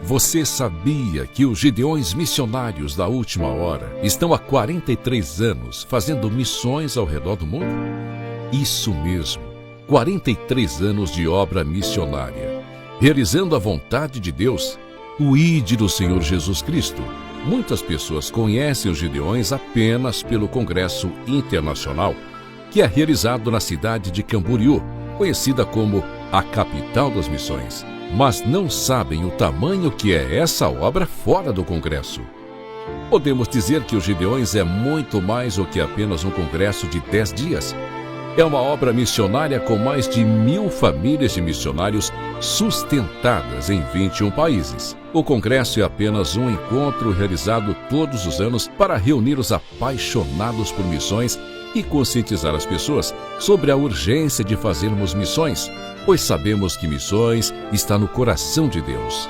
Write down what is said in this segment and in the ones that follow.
Você sabia que os Gideões missionários da última hora estão há 43 anos fazendo missões ao redor do mundo? Isso mesmo, 43 anos de obra missionária, realizando a vontade de Deus, o ID do Senhor Jesus Cristo. Muitas pessoas conhecem os Gideões apenas pelo Congresso Internacional, que é realizado na cidade de Camboriú, conhecida como a capital das missões. Mas não sabem o tamanho que é essa obra fora do Congresso. Podemos dizer que os Gideões é muito mais do que apenas um congresso de 10 dias. É uma obra missionária com mais de 1.000 famílias de missionários sustentadas em 21 países. O congresso é apenas um encontro realizado todos os anos para reunir os apaixonados por missões e conscientizar as pessoas sobre a urgência de fazermos missões, pois sabemos que missões está no coração de Deus.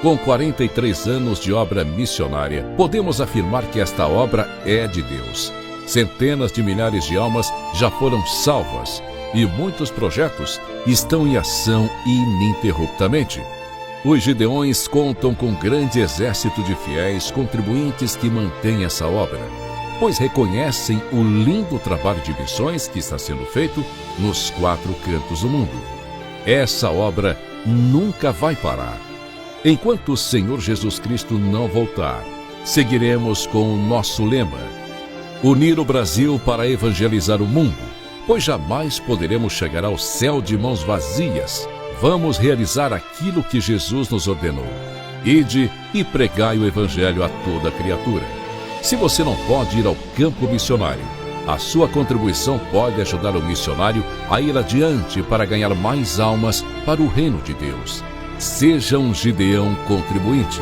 Com 43 anos de obra missionária, podemos afirmar que esta obra é de Deus. Centenas de milhares de almas já foram salvas e muitos projetos estão em ação ininterruptamente. Os Gideões contam com um grande exército de fiéis contribuintes que mantêm essa obra, pois reconhecem o lindo trabalho de missões que está sendo feito nos 4 cantos do mundo. Essa obra nunca vai parar. Enquanto o Senhor Jesus Cristo não voltar, seguiremos com o nosso lema: unir o Brasil para evangelizar o mundo, pois jamais poderemos chegar ao céu de mãos vazias. Vamos realizar aquilo que Jesus nos ordenou: ide e pregai o evangelho a toda criatura. Se você não pode ir ao campo missionário, a sua contribuição pode ajudar o missionário a ir adiante para ganhar mais almas para o reino de Deus. Seja um Gideão contribuinte.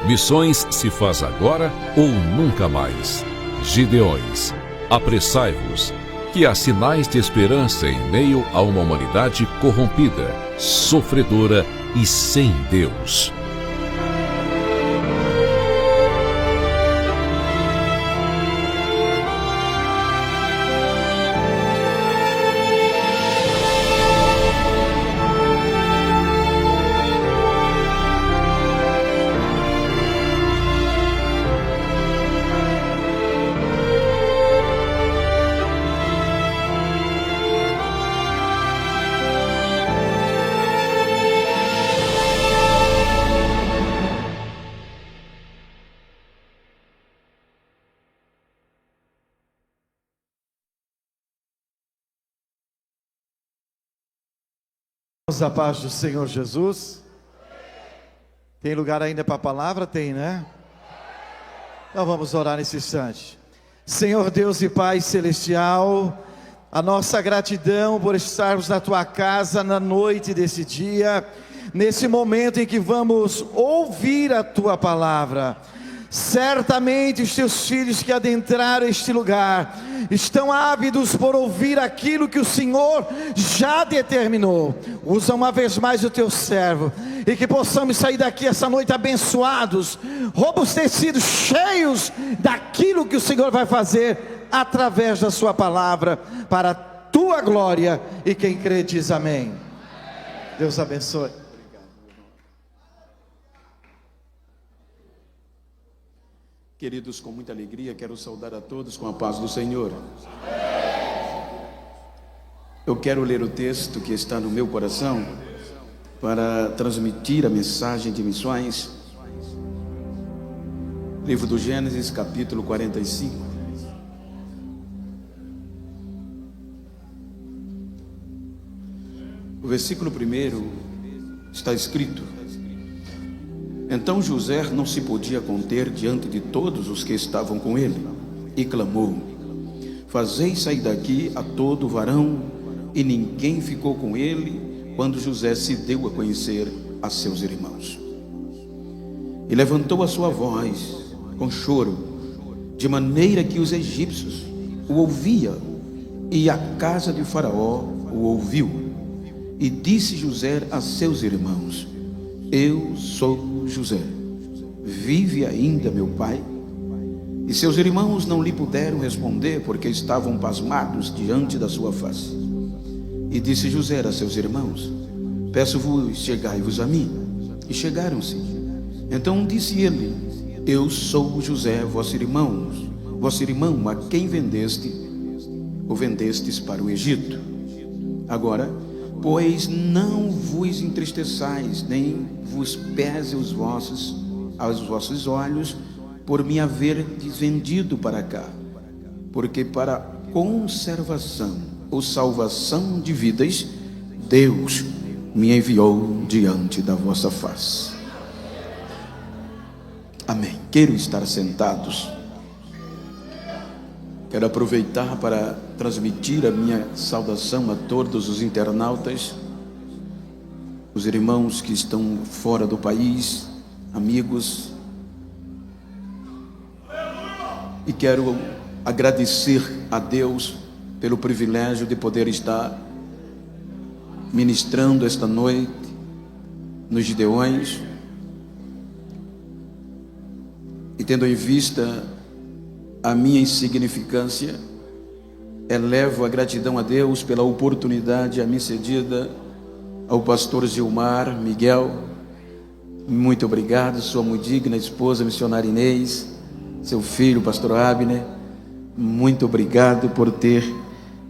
Missões se faz agora ou nunca mais. Gideões, apressai-vos, que há sinais de esperança em meio a uma humanidade corrompida, sofredora e sem Deus. A paz do Senhor Jesus. Tem lugar ainda para a palavra? Tem, né? Então vamos orar nesse instante. Senhor Deus e Pai Celestial, a nossa gratidão por estarmos na Tua casa na noite desse dia, nesse momento em que vamos ouvir a Tua palavra. Certamente os Teus filhos que adentraram este lugar estão ávidos por ouvir aquilo que o Senhor já determinou. Usa uma vez mais o Teu servo, e que possamos sair daqui essa noite abençoados, robustecidos, cheios daquilo que o Senhor vai fazer através da Sua palavra, para a Tua glória. E quem crê diz amém. Deus abençoe. Queridos, com muita alegria, quero saudar a todos com a paz do Senhor. Eu quero ler o texto que está no meu coração para transmitir a mensagem de missões. Livro do Gênesis, capítulo 45. O versículo 1 está escrito: Então José não se podia conter diante de todos os que estavam com ele, e clamou: Fazei sair daqui a todo varão. E ninguém ficou com ele quando José se deu a conhecer a seus irmãos. E levantou a sua voz com choro, de maneira que os egípcios o ouviam, e a casa de Faraó o ouviu. E disse José a seus irmãos: Eu sou José, vive ainda meu pai? E seus irmãos não lhe puderam responder, porque estavam pasmados diante da sua face. E disse José a seus irmãos: Peço-vos, chegai-vos a mim. E chegaram-se. Então disse ele: eu sou José, vosso irmão, a quem vendestes para o Egito. Agora, pois não vos entristeçais, nem vos pese aos vossos olhos, por me haver vendido para cá, porque para conservação ou salvação de vidas, Deus me enviou diante da vossa face. Amém. Quero estar sentados. Quero aproveitar para transmitir a minha saudação a todos os internautas, os irmãos que estão fora do país, amigos. E quero agradecer a Deus pelo privilégio de poder estar ministrando esta noite nos Gideões. E tendo em vista a minha insignificância, elevo a gratidão a Deus pela oportunidade a mim cedida, ao pastor Gilmar Miguel. Muito obrigado, sua muito digna esposa, missionária Inês, seu filho, pastor Abner. Muito obrigado por ter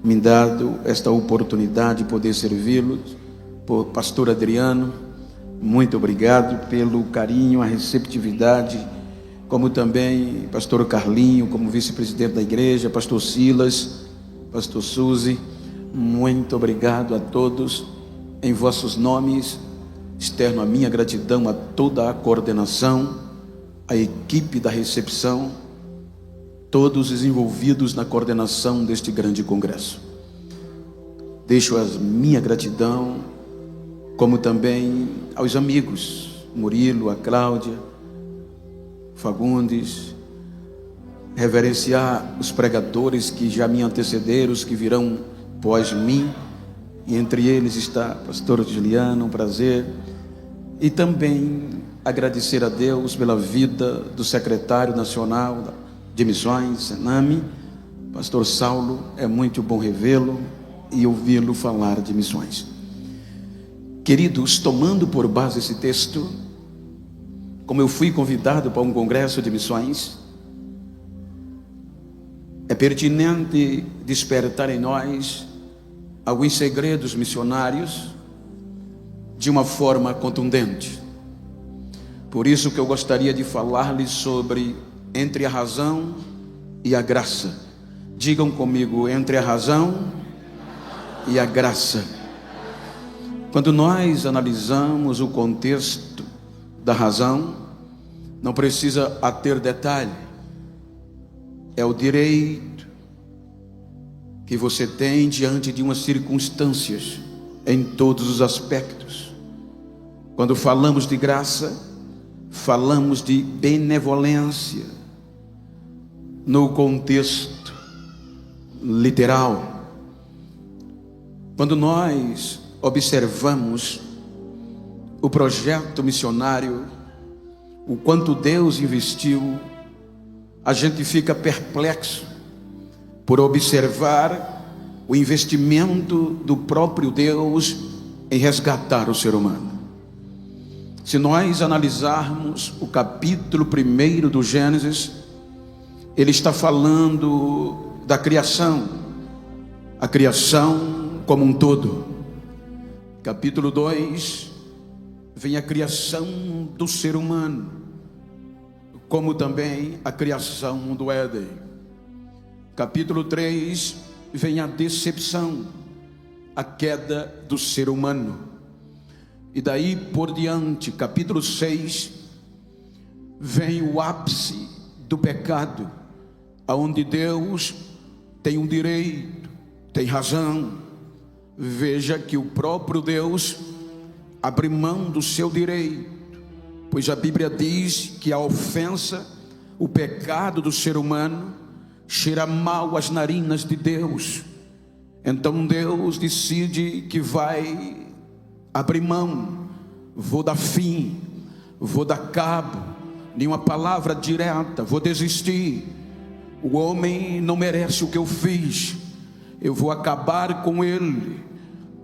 me dado esta oportunidade de poder servi-los. Pastor Adriano, muito obrigado pelo carinho, a receptividade, como também pastor Carlinho, como vice-presidente da igreja, pastor Silas, pastor Suzy. Muito obrigado a todos, em vossos nomes. Externo a minha gratidão a toda a coordenação, a equipe da recepção, todos os envolvidos na coordenação deste grande congresso. Deixo a minha gratidão, como também aos amigos, Murilo, a Cláudia, Fagundes, reverenciar os pregadores que já me antecederam, os que virão pós mim, e entre eles está pastor Juliano, um prazer. E também agradecer a Deus pela vida do secretário nacional de missões, Senami, pastor Saulo. É muito bom revê-lo e ouvi-lo falar de missões. Queridos, tomando por base esse texto, como eu fui convidado para um congresso de missões, é pertinente despertar em nós alguns segredos missionários de uma forma contundente. Por isso que eu gostaria de falar-lhes sobre entre a razão e a graça. Digam comigo: entre a razão e a graça. Quando nós analisamos o contexto da razão, não precisa ater detalhe. É o direito que você tem diante de umas circunstâncias, em todos os aspectos. Quando falamos de graça, falamos de benevolência no contexto literal. Quando nós observamos o projeto missionário, o quanto Deus investiu, a gente fica perplexo por observar o investimento do próprio Deus em resgatar o ser humano. Se nós analisarmos o capítulo 1 do Gênesis, ele está falando da criação, a criação como um todo. Capítulo 2, vem a criação do ser humano, como também a criação do Éden. Capítulo 3, vem a decepção, a queda do ser humano. E daí por diante, capítulo 6, vem o ápice do pecado, aonde Deus tem um direito, tem razão. Veja que o próprio Deus abre mão do seu direito, pois a Bíblia diz que a ofensa, o pecado do ser humano, cheira mal às narinas de Deus. Então Deus decide que vai abrir mão. Vou dar fim, vou dar cabo, nenhuma palavra direta, vou desistir. O homem não merece o que eu fiz, eu vou acabar com ele,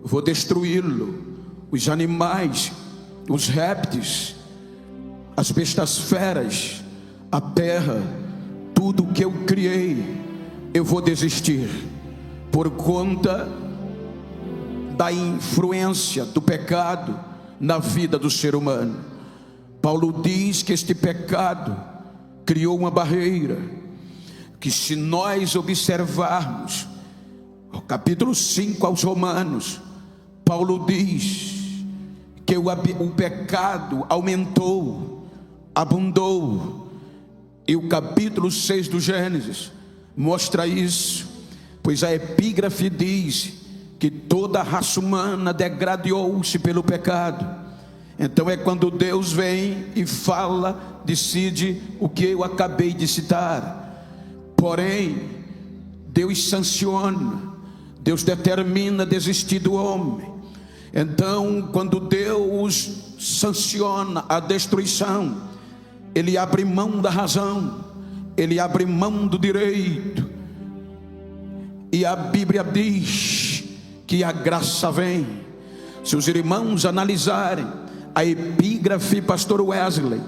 vou destruí-lo. Os animais, os répteis, as bestas feras, a terra, tudo que eu criei, eu vou desistir, por conta da influência do pecado na vida do ser humano. Paulo diz que este pecado criou uma barreira, que se nós observarmos o capítulo 5 aos Romanos, Paulo diz que o pecado aumentou, abundou, e o capítulo 6 do Gênesis mostra isso, pois a epígrafe diz que toda a raça humana degradou-se pelo pecado. Então é quando Deus vem e fala, decide o que eu acabei de citar. Porém, Deus sanciona, Deus determina desistir do homem. Então, quando Deus sanciona a destruição, Ele abre mão da razão, Ele abre mão do direito. E a Bíblia diz que a graça vem. Se os irmãos analisarem a epígrafe pastor Wesley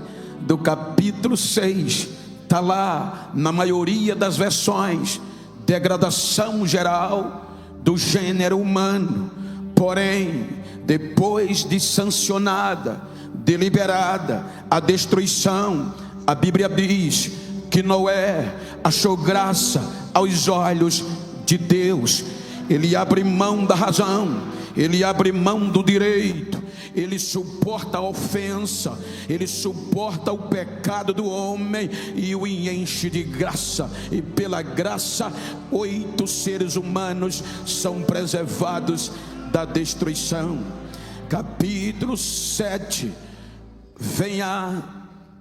do capítulo 6, está lá na maioria das versões, degradação geral do gênero humano. Porém, depois de sancionada, deliberada a destruição, a Bíblia diz que Noé achou graça aos olhos de Deus. Ele abre mão da razão, ele abre mão do direito, ele suporta a ofensa, ele suporta o pecado do homem e o enche de graça. E pela graça, 8 seres humanos são preservados da destruição. Capítulo 7, vem a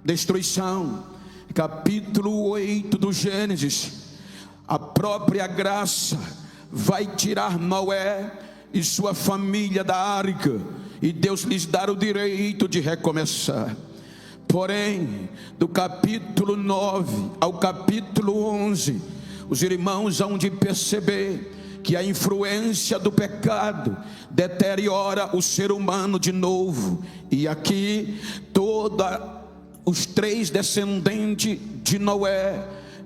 destruição. Capítulo 8 do Gênesis, a própria graça vai tirar Noé e sua família da arca, e Deus lhes dá o direito de recomeçar. Porém, do capítulo 9 ao capítulo 11, os irmãos hão de perceber que a influência do pecado deteriora o ser humano de novo. E aqui, os 3 descendentes de Noé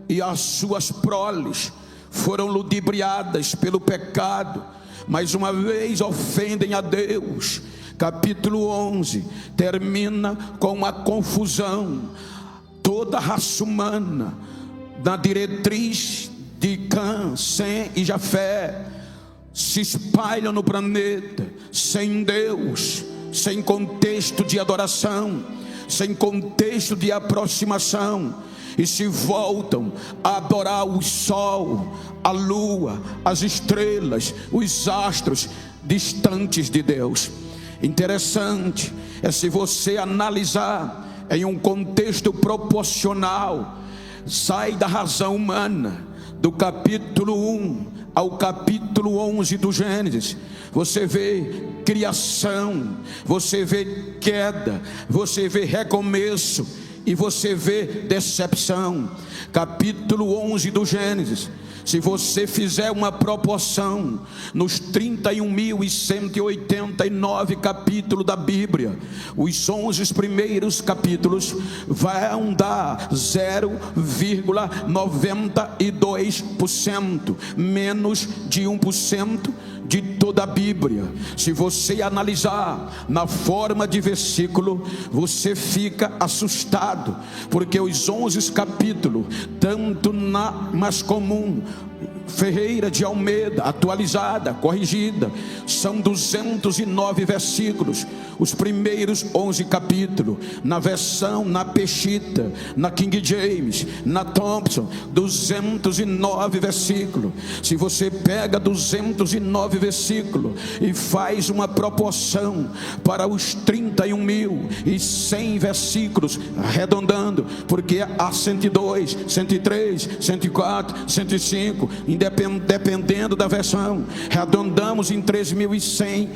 e as suas proles foram ludibriadas pelo pecado, mais uma vez ofendem a Deus. Capítulo 11 termina com uma confusão. Toda a raça humana, na diretriz de Cã, Sem e Jafé, se espalham no planeta, sem Deus, sem contexto de adoração, sem contexto de aproximação, e se voltam a adorar o sol, a lua, as estrelas, os astros, distantes de Deus. Interessante é, se você analisar em um contexto proporcional, sai da razão humana, do capítulo 1 ao capítulo 11 do Gênesis, você vê criação, você vê queda, você vê recomeço e você vê decepção. Capítulo 11 do Gênesis, se você fizer uma proporção nos 31.189 capítulos da Bíblia, os 11 primeiros capítulos vão dar 0,92%, menos de 1% de toda a Bíblia. Se você analisar na forma de versículo, você fica assustado, porque os 11 capítulos, tanto na mais comum, Ferreira de Almeida, atualizada, corrigida, são 209 versículos. Os primeiros 11 capítulos, na versão, na Peshitta, na King James, na Thompson, 209 versículos. Se você pega 209 versículos e faz uma proporção para os 31.100 versículos, arredondando, porque há 102, 103, 104, 105, dependendo da versão, arredondamos em 3.100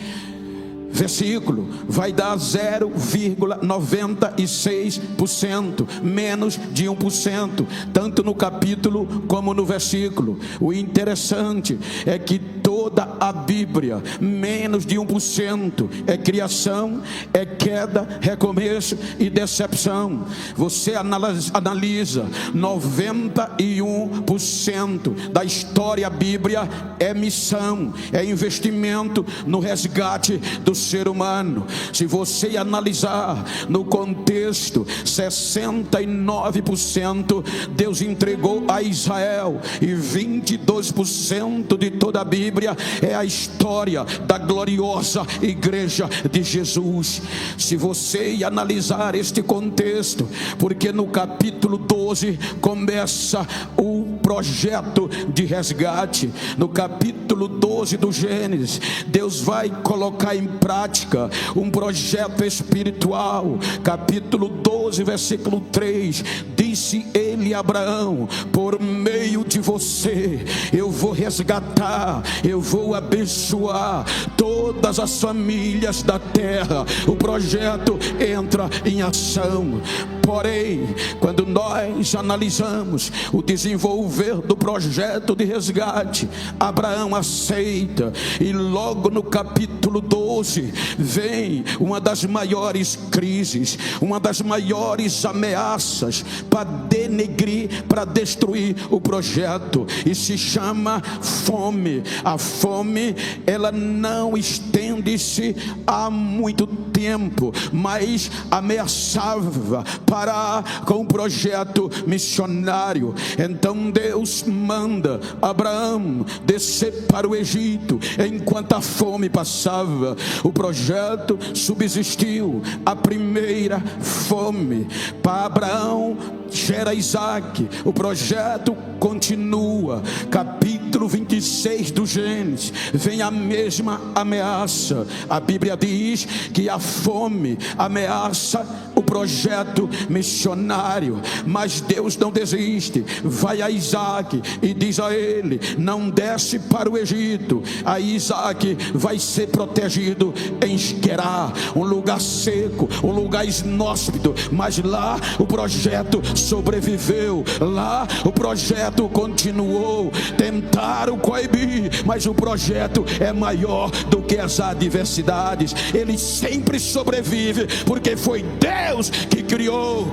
versículo, vai dar 0,96%, menos de 1%, tanto no capítulo como no versículo. O interessante é que toda toda a Bíblia, menos de 1% é criação, é queda, recomeço e decepção. Você analisa 91% da história bíblia é missão, é investimento no resgate do ser humano. Se você analisar no contexto, 69% Deus entregou a Israel, e 22% de toda a Bíblia é a história da gloriosa igreja de Jesus. Se você analisar este contexto, porque no capítulo 12 começa o projeto de resgate. No capítulo 12 do Gênesis, Deus vai colocar em prática um projeto espiritual. Capítulo 12, versículo 3: disse ele a Abraão: por meio de você eu vou resgatar, eu vou abençoar todas as famílias da terra. O projeto entra em ação. Porém, quando nós analisamos o desenvolver do projeto de resgate, Abraão aceita, e logo no capítulo 12 vem uma das maiores crises, uma das maiores ameaças para denegrir, para destruir o projeto, e se chama fome. A fome, ela não estende-se há muito tempo, mas ameaçava parar com o projeto missionário. Então Deus manda Abraão descer para o Egito. Enquanto a fome passava, o projeto subsistiu. A primeira fome para Abraão gera Isaac. O projeto continua. Capítulo 26 do Gênesis vem a mesma ameaça. A Bíblia diz que a fome ameaça o projeto missionário, mas Deus não desiste. Vai a Isaac e diz a ele: não desce para o Egito. Aí Isaac vai ser protegido em Gerar, um lugar seco, um lugar inóspito, mas lá o projeto sobreviveu. Lá o projeto continuou. Tentaram coibir, mas o projeto é maior do que as adversidades. Ele sempre sobrevive, porque foi Deus que criou.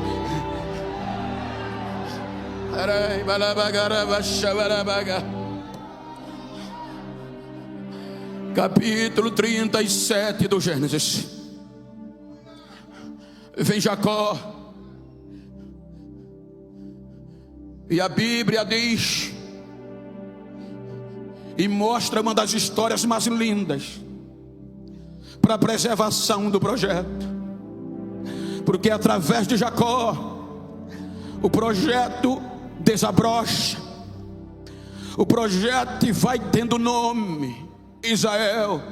Capítulo 37 do Gênesis. Vem Jacó, e a Bíblia diz, e mostra uma das histórias mais lindas para a preservação do projeto, porque através de Jacó o projeto desabrocha, o projeto vai tendo nome, Israel.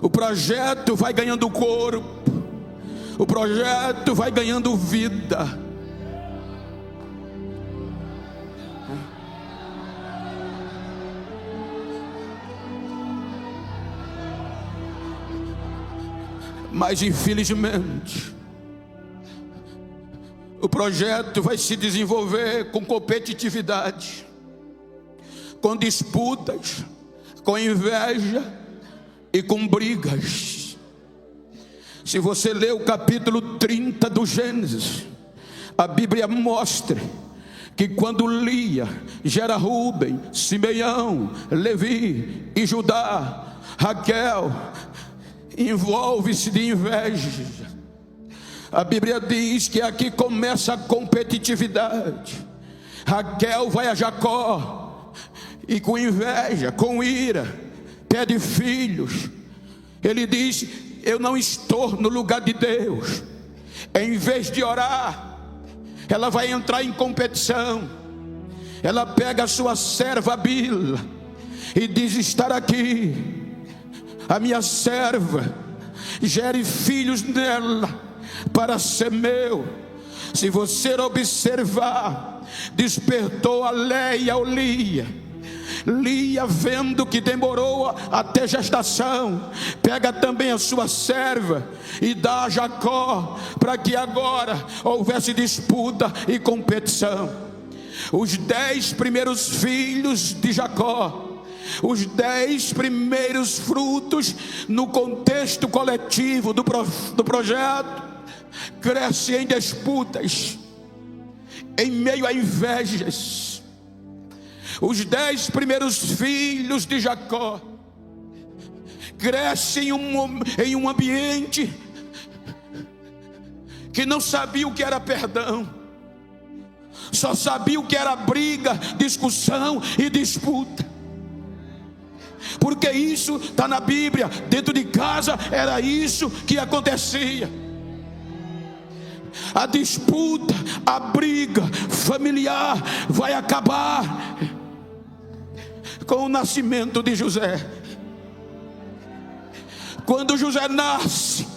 O projeto vai ganhando corpo, o projeto vai ganhando vida. Mas infelizmente o projeto vai se desenvolver com competitividade, com disputas, com inveja e com brigas. Se você ler o capítulo 30 do Gênesis, a Bíblia mostra que quando Lia gera Rúben, Simeão, Levi e Judá, Raquel envolve-se de inveja. A Bíblia diz que aqui começa a competitividade. Raquel vai a Jacó e com inveja, com ira, pede filhos. Ele diz: eu não estou no lugar de Deus. Em vez de orar, ela vai entrar em competição. Ela pega a sua serva Bila e diz: estar aqui, a minha serva, gere filhos nela para ser meu. Se você observar, despertou a Leia ou Lia. Lia, vendo que demorou até gestação, pega também a sua serva e dá a Jacó, para que agora houvesse disputa e competição. Os 10 primeiros filhos de Jacó Os 10 primeiros frutos, no contexto coletivo do projeto, crescem em disputas, em meio a invejas. Os 10 primeiros filhos de Jacó crescem em um ambiente que não sabia o que era perdão, só sabia o que era briga, discussão e disputa. Porque isso está na Bíblia. Dentro de casa era isso que acontecia. A disputa, a briga familiar vai acabar com o nascimento de José. Quando José nasce,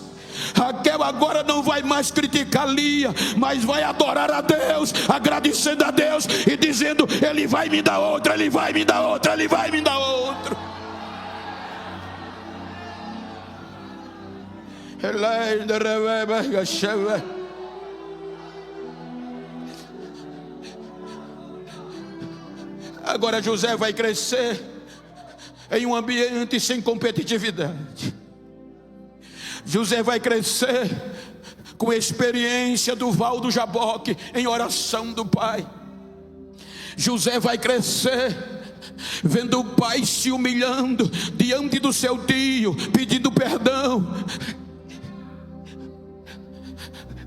Raquel agora não vai mais criticar Lia, mas vai adorar a Deus, agradecendo a Deus e dizendo: Ele vai me dar outra, Ele vai me dar outra, Ele vai me dar outra. Agora José vai crescer em um ambiente sem competitividade. José vai crescer com a experiência do Val do Jaboque em oração do pai. José vai crescer vendo o pai se humilhando diante do seu tio, pedindo perdão,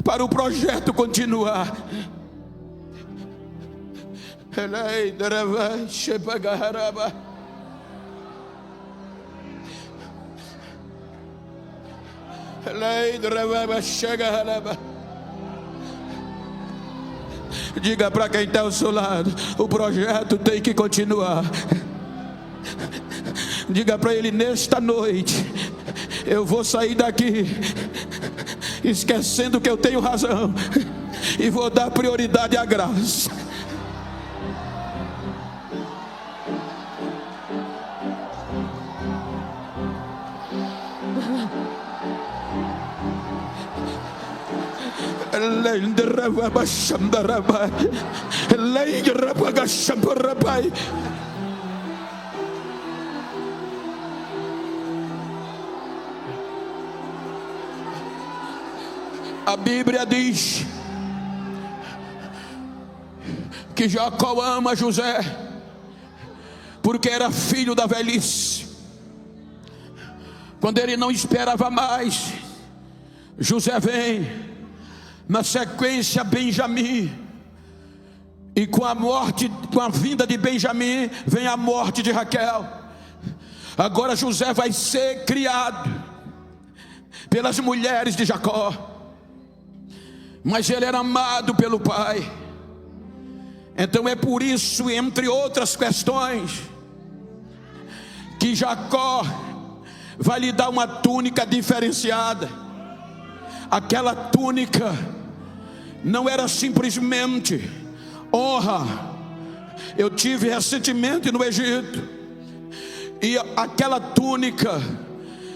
para o projeto continuar. Diga para quem está ao seu lado: o projeto tem que continuar. Diga para ele: nesta noite eu vou sair daqui esquecendo que eu tenho razão e vou dar prioridade à graça. A Bíblia diz que Jacó ama José porque era filho da velhice. Quando ele não esperava mais, José vem, na sequência Benjamim, e com a vinda de Benjamim vem a morte de Raquel. Agora José vai ser criado pelas mulheres de Jacó, mas ele era amado pelo pai. Então é por isso, entre outras questões, que Jacó vai lhe dar uma túnica diferenciada. Aquela túnica não era simplesmente honra. Eu tive recentemente no Egito, e aquela túnica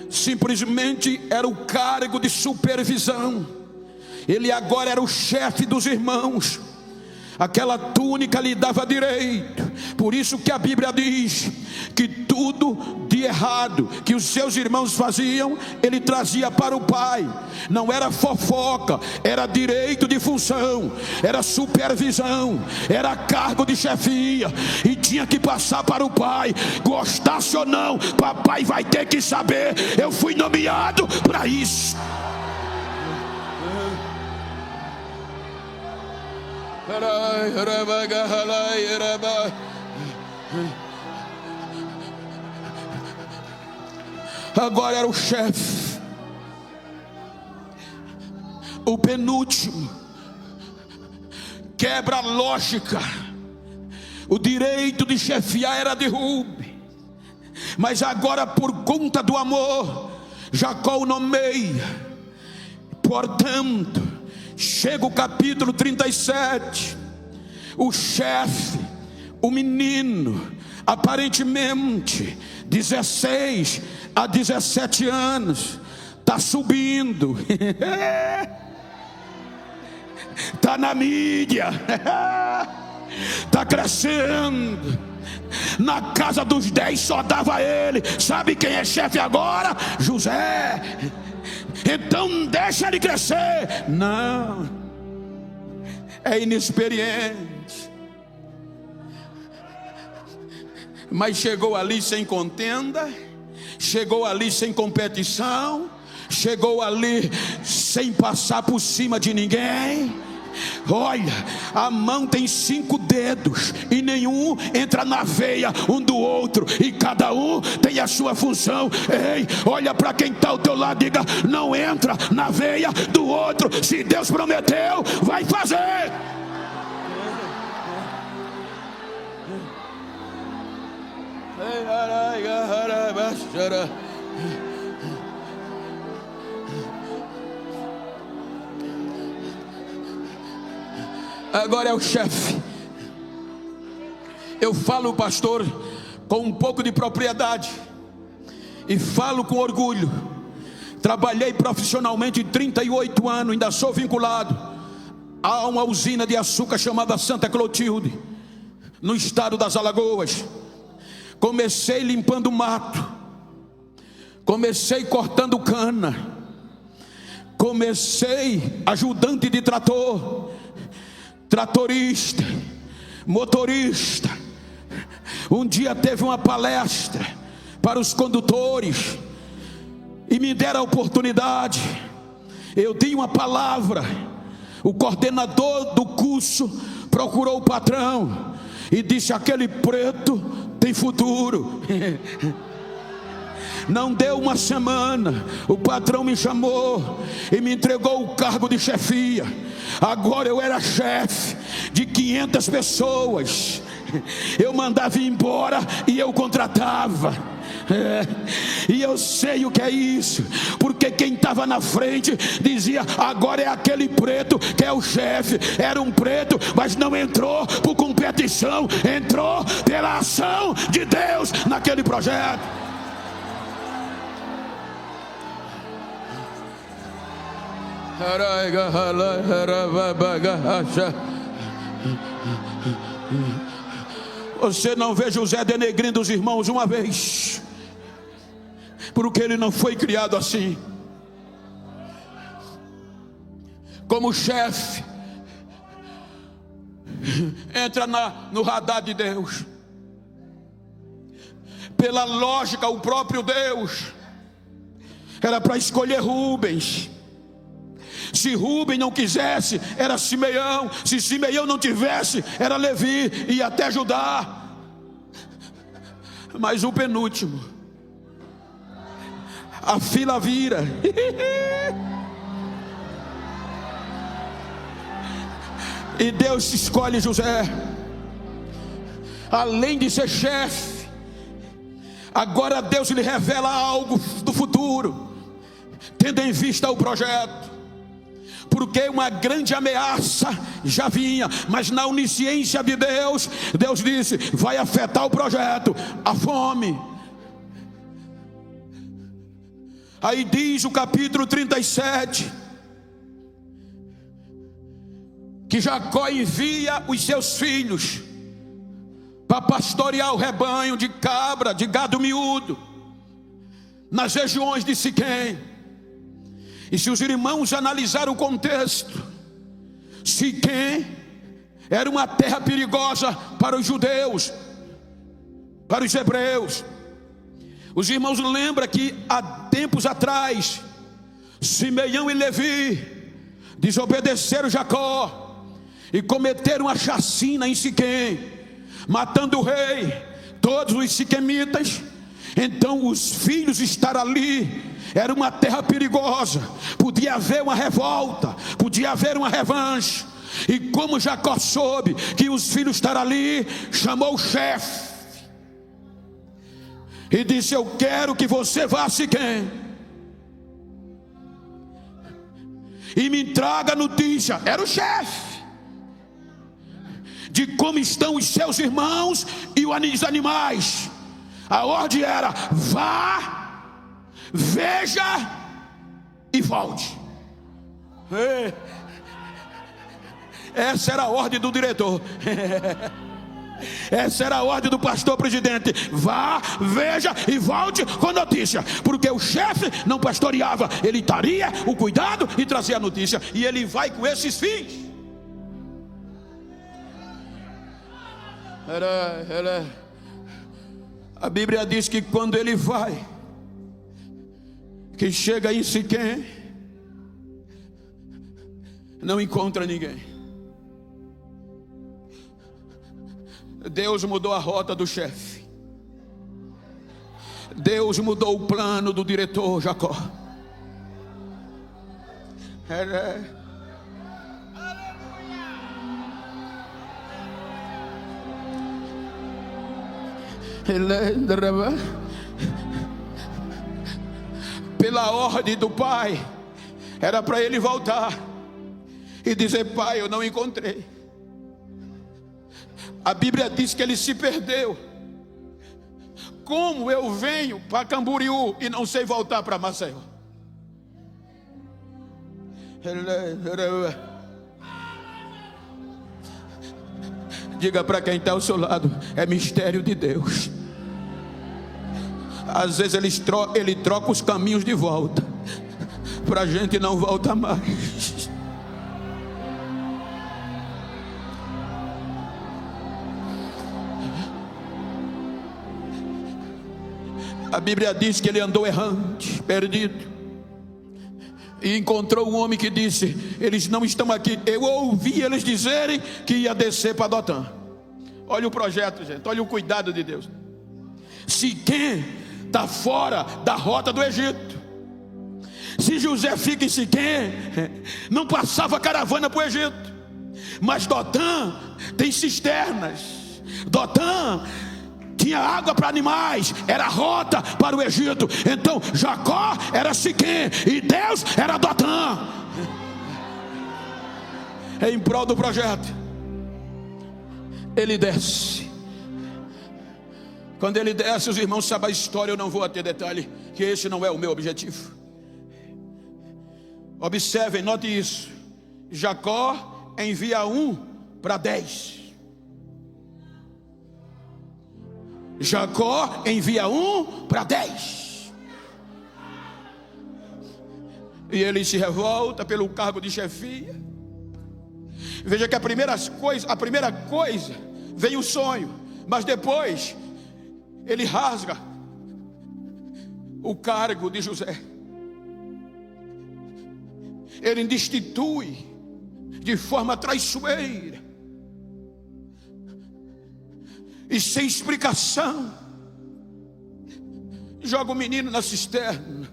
simplesmente era o cargo de supervisão. Ele agora era o chefe dos irmãos. Aquela túnica lhe dava direito. Por isso que a Bíblia diz que tudo de errado que os seus irmãos faziam, ele trazia para o pai. Não era fofoca, era direito de função, era supervisão, era cargo de chefia, e tinha que passar para o pai. Gostasse ou não, papai vai ter que saber: eu fui nomeado para isso. Agora era o chefe, o penúltimo. Quebra a lógica. O direito de chefiar era de Rúben, mas agora, por conta do amor, Jacó o nomeia. Portanto, chega o capítulo 37, o chefe, o menino, aparentemente 16 a 17 anos, está subindo, está na mídia, está crescendo. Na casa dos 10 só dava ele. Sabe quem é chefe agora? José. Então deixa ele crescer. Não, é inexperiente. Mas chegou ali sem contenda, chegou ali sem competição, chegou ali sem passar por cima de ninguém. Olha, a mão tem 5 dedos e nenhum entra na veia um do outro, e cada um tem a sua função. Ei, olha para quem está ao teu lado, diga: não entra na veia do outro. Se Deus prometeu, vai fazer. Agora é o chefe. Eu falo, pastor, com um pouco de propriedade e falo com orgulho. Trabalhei profissionalmente 38 anos, ainda sou vinculado a uma usina de açúcar chamada Santa Clotilde, no estado das Alagoas. Comecei limpando mato, comecei cortando cana, comecei ajudante de trator, tratorista, motorista. Um dia teve uma palestra para os condutores e me deram a oportunidade. Eu dei uma palavra. O coordenador do curso procurou o patrão e disse: aquele preto tem futuro. Não deu uma semana, o patrão me chamou e me entregou o cargo de chefia. Agora eu era chefe de 500 pessoas. Eu mandava ir embora e eu contratava. E eu sei o que é isso, porque quem estava na frente dizia: agora é aquele preto que é o chefe. Era um preto, mas não entrou por competição, entrou pela ação de Deus naquele projeto. Você não vê José denegrindo os irmãos uma vez, porque ele não foi criado assim. Como chefe, entra no radar de Deus. Pela lógica, o próprio Deus era para escolher Rubens. Se Rubem não quisesse, era Simeão. Se Simeão não tivesse, era Levi e até Judá. Mas o penúltimo, a fila vira. E Deus escolhe José. Além de ser chefe, agora Deus lhe revela algo do futuro, tendo em vista o projeto. Porque uma grande ameaça já vinha, mas na onisciência de Deus, Deus disse: vai afetar o projeto, a fome. Aí diz o capítulo 37, que Jacó envia os seus filhos para pastorear o rebanho de cabra, de gado miúdo, nas regiões de Siquém. E se os irmãos analisarem o contexto, Siquém era uma terra perigosa para os judeus, para os hebreus. Os irmãos lembram que há tempos atrás, Simeão e Levi desobedeceram Jacó e cometeram uma chacina em Siquém, matando o rei, todos os siquemitas. Então os filhos estar ali era uma terra perigosa, podia haver uma revolta, podia haver uma revanche. E como Jacó soube que os filhos estavam ali, chamou o chefe e disse: eu quero que você vá a Siquém e me traga notícia. Era o chefe, de como estão os seus irmãos e os animais. A ordem era: vá, veja e volte. Essa era a ordem do diretor. Essa era a ordem do pastor presidente: vá, veja e volte com notícia, porque o chefe não pastoreava, ele daria o cuidado e trazia a notícia, e ele vai com esses fins. A Bíblia diz que quando ele vai, que chega em Siquém, não encontra ninguém. Deus mudou a rota do chefe. Deus mudou o plano do diretor Jacó. Pela ordem do pai, era para ele voltar e dizer: pai, eu não encontrei. A Bíblia diz que ele se perdeu. Como eu venho para Camboriú e não sei voltar para Maceió? Diga para quem está ao seu lado: é mistério de Deus. Às vezes ele troca os caminhos de volta, para a gente não voltar mais. A Bíblia diz que ele andou errante, perdido, e encontrou um homem que disse: eles não estão aqui. Eu ouvi eles dizerem que ia descer para Dotã. Olha o projeto, gente, olha o cuidado de Deus. Siquém está fora da rota do Egito. Se José fica em Siquém, não passava caravana para o Egito. Mas Dotã tem cisternas. Dotã tinha água para animais, era rota para o Egito. Então Jacó era Siquém e Deus era Dotã. Em prol do projeto, ele desce. Quando ele desce, os irmãos sabem a história, eu não vou ter detalhe, que esse não é o meu objetivo. Observem, note isso. Jacó envia 1 para 10. Jacó envia 1 para 10. E ele se revolta pelo cargo de chefia. Veja que a primeira coisa vem o sonho, mas depois ele rasga o cargo de José. Ele destitui de forma traiçoeira e sem explicação. Joga o menino na cisterna.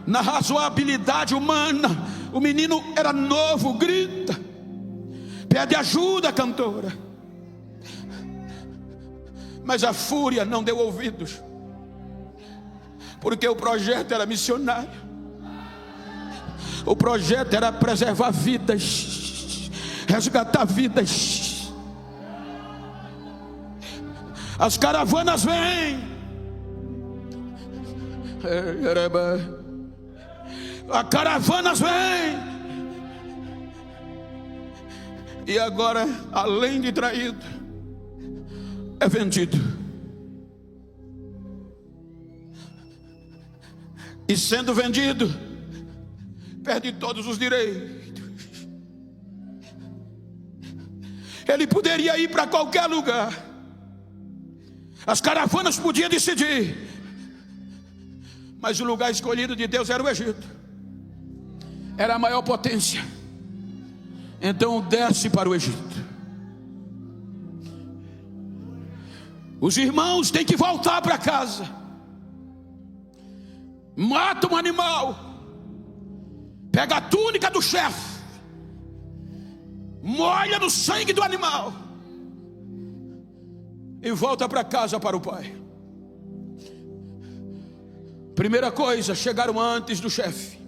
Na razoabilidade humana, o menino era novo, grita, pede ajuda, cantora. Mas a fúria não deu ouvidos, porque o projeto era missionário. O projeto era preservar vidas, resgatar vidas. As caravanas vêm. As caravanas vêm. E agora, além de traído, é vendido. E sendo vendido, perde todos os direitos. Ele poderia ir para qualquer lugar. As caravanas podiam decidir. Mas o lugar escolhido de Deus era o Egito. Era a maior potência. Então desce para o Egito. Os irmãos têm que voltar para casa. Mata um animal, pega a túnica do chefe, molha no sangue do animal e volta para casa para o pai. Primeira coisa, chegaram antes do chefe.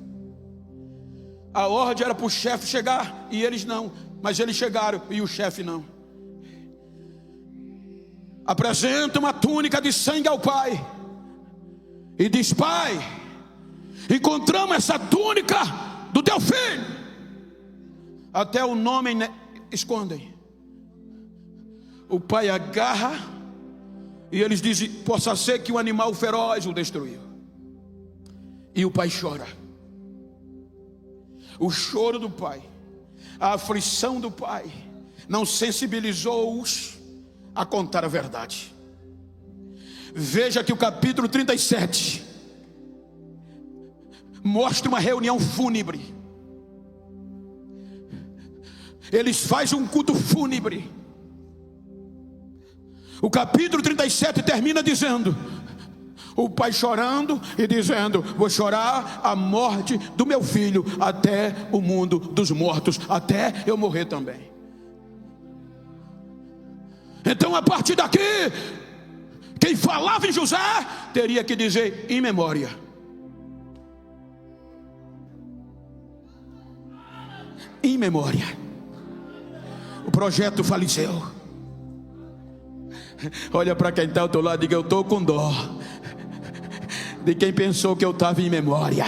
A ordem era para o chefe chegar e eles não, mas eles chegaram e o chefe não. Apresenta uma túnica de sangue ao pai e diz: pai, encontramos essa túnica do teu filho. Até o nome escondem. O pai agarra e eles dizem: possa ser que um animal feroz o destruiu. E o pai chora. O choro do pai, a aflição do pai, não sensibilizou-os a contar a verdade. Veja que o capítulo 37 mostra uma reunião fúnebre. Eles fazem um culto fúnebre. O capítulo 37 termina dizendo: o pai chorando e dizendo: vou chorar a morte do meu filho até o mundo dos mortos, até eu morrer também. Então, a partir daqui, quem falava em José teria que dizer em memória. Em memória. O projeto faleceu. Olha para quem está ao teu lado e diga: eu estou com dó de quem pensou que eu estava em memória.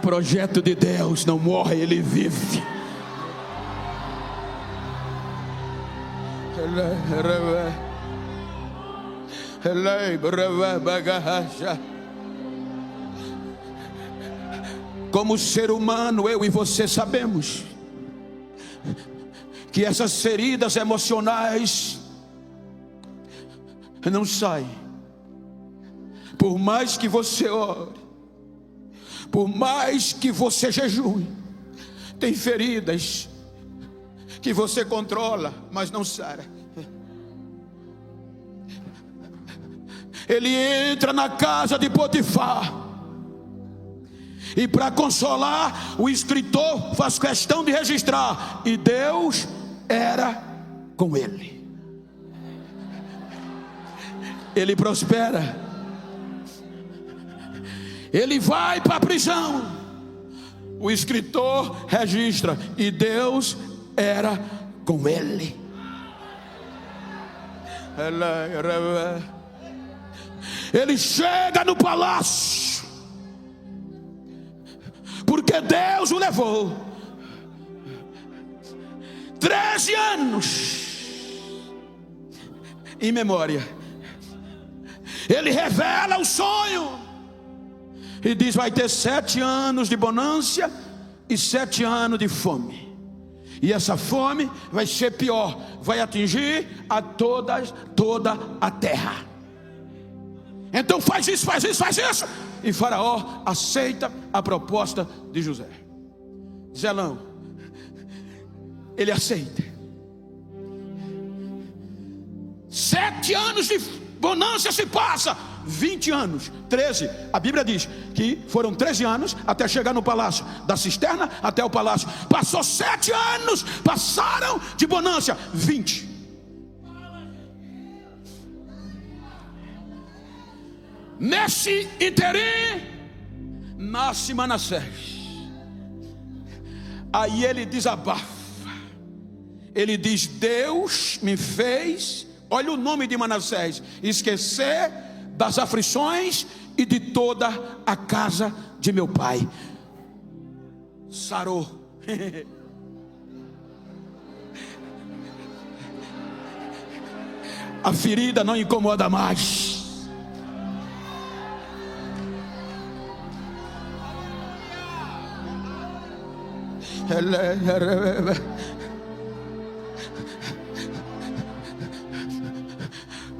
Projeto de Deus não morre, ele vive. Como ser humano, eu e você sabemos que essas feridas emocionais não saem. Por mais que você ore, por mais que você jejue, tem feridas que você controla, mas não sara. Ele entra na casa de Potifar, e para consolar, o escritor faz questão de registrar: e Deus era com ele. Ele prospera. Ele vai para a prisão. O escritor registra: e Deus era com ele. Ele chega no palácio, porque Deus o levou 13 anos em memória. Ele revela o sonho e diz: vai ter 7 anos de bonança e 7 anos de fome. E essa fome vai ser pior, vai atingir a toda a terra. Então faz isso. E Faraó aceita a proposta de José. Zelão, ele aceita. 7 anos de bonança se passa, 20 anos, 13. A Bíblia diz que foram 13 anos até chegar no palácio, da cisterna até o palácio. Passou 7 anos, passaram de bonança 20. Nesse interim nasce Manassés. Aí ele desabafa. Ele diz: Deus me fez, olha o nome de Manassés, esquecer das aflições e de toda a casa de meu pai. Sarou. A ferida não incomoda mais.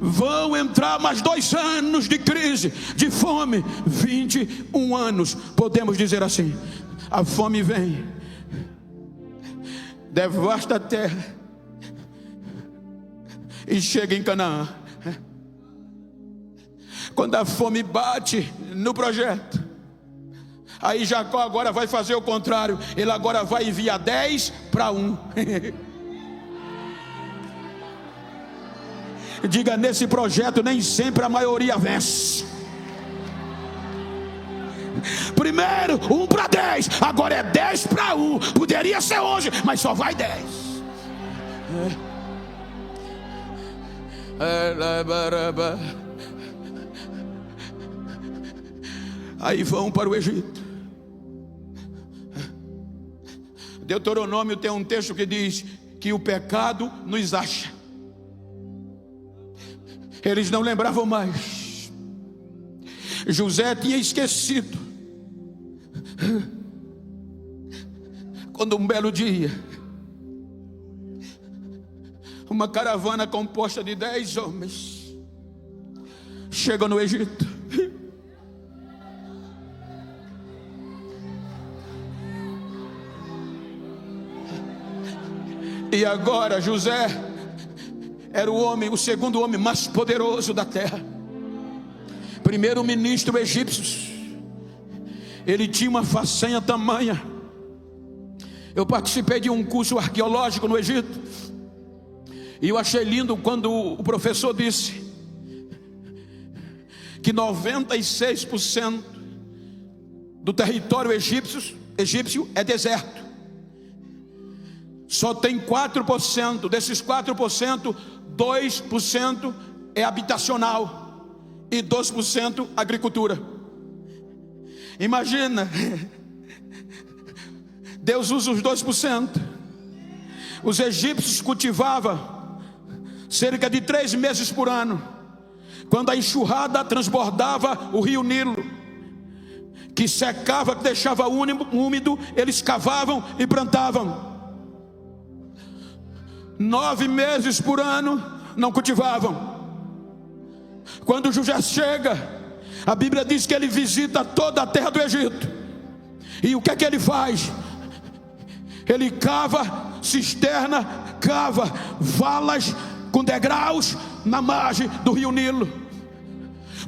Vão entrar mais 2 anos de crise, de fome, 21 anos, podemos dizer assim. A fome vem, devasta a terra e chega em Canaã. Quando a fome bate no projeto, aí Jacó agora vai fazer o contrário. Ele agora vai enviar 10 para 1. Diga: nesse projeto nem sempre a maioria vence. Primeiro 1 para 10, agora é 10 para 1. Poderia ser hoje, mas só vai 10. Aí vão para o Egito. Deuteronômio tem um texto que diz que o pecado nos acha. Eles não lembravam mais. José tinha esquecido. Quando um belo dia, uma caravana composta de 10 homens chega no Egito. E agora José era o segundo homem mais poderoso da terra, primeiro ministro egípcio. Ele tinha uma façanha tamanha. Eu participei de um curso arqueológico no Egito, e eu achei lindo quando o professor disse que 96% do território egípcio é deserto. Só tem 4%, desses 4%, 2% é habitacional e 2% agricultura. Imagina, Deus usa os 2%. Os egípcios cultivavam cerca de 3 meses por ano. Quando a enxurrada transbordava o rio Nilo, que secava, que deixava úmido, eles cavavam e plantavam. 9 meses por ano não cultivavam. Quando José chega, a Bíblia diz que ele visita toda a terra do Egito. E o que é que ele faz? Ele cava cisterna, cava valas com degraus na margem do rio Nilo,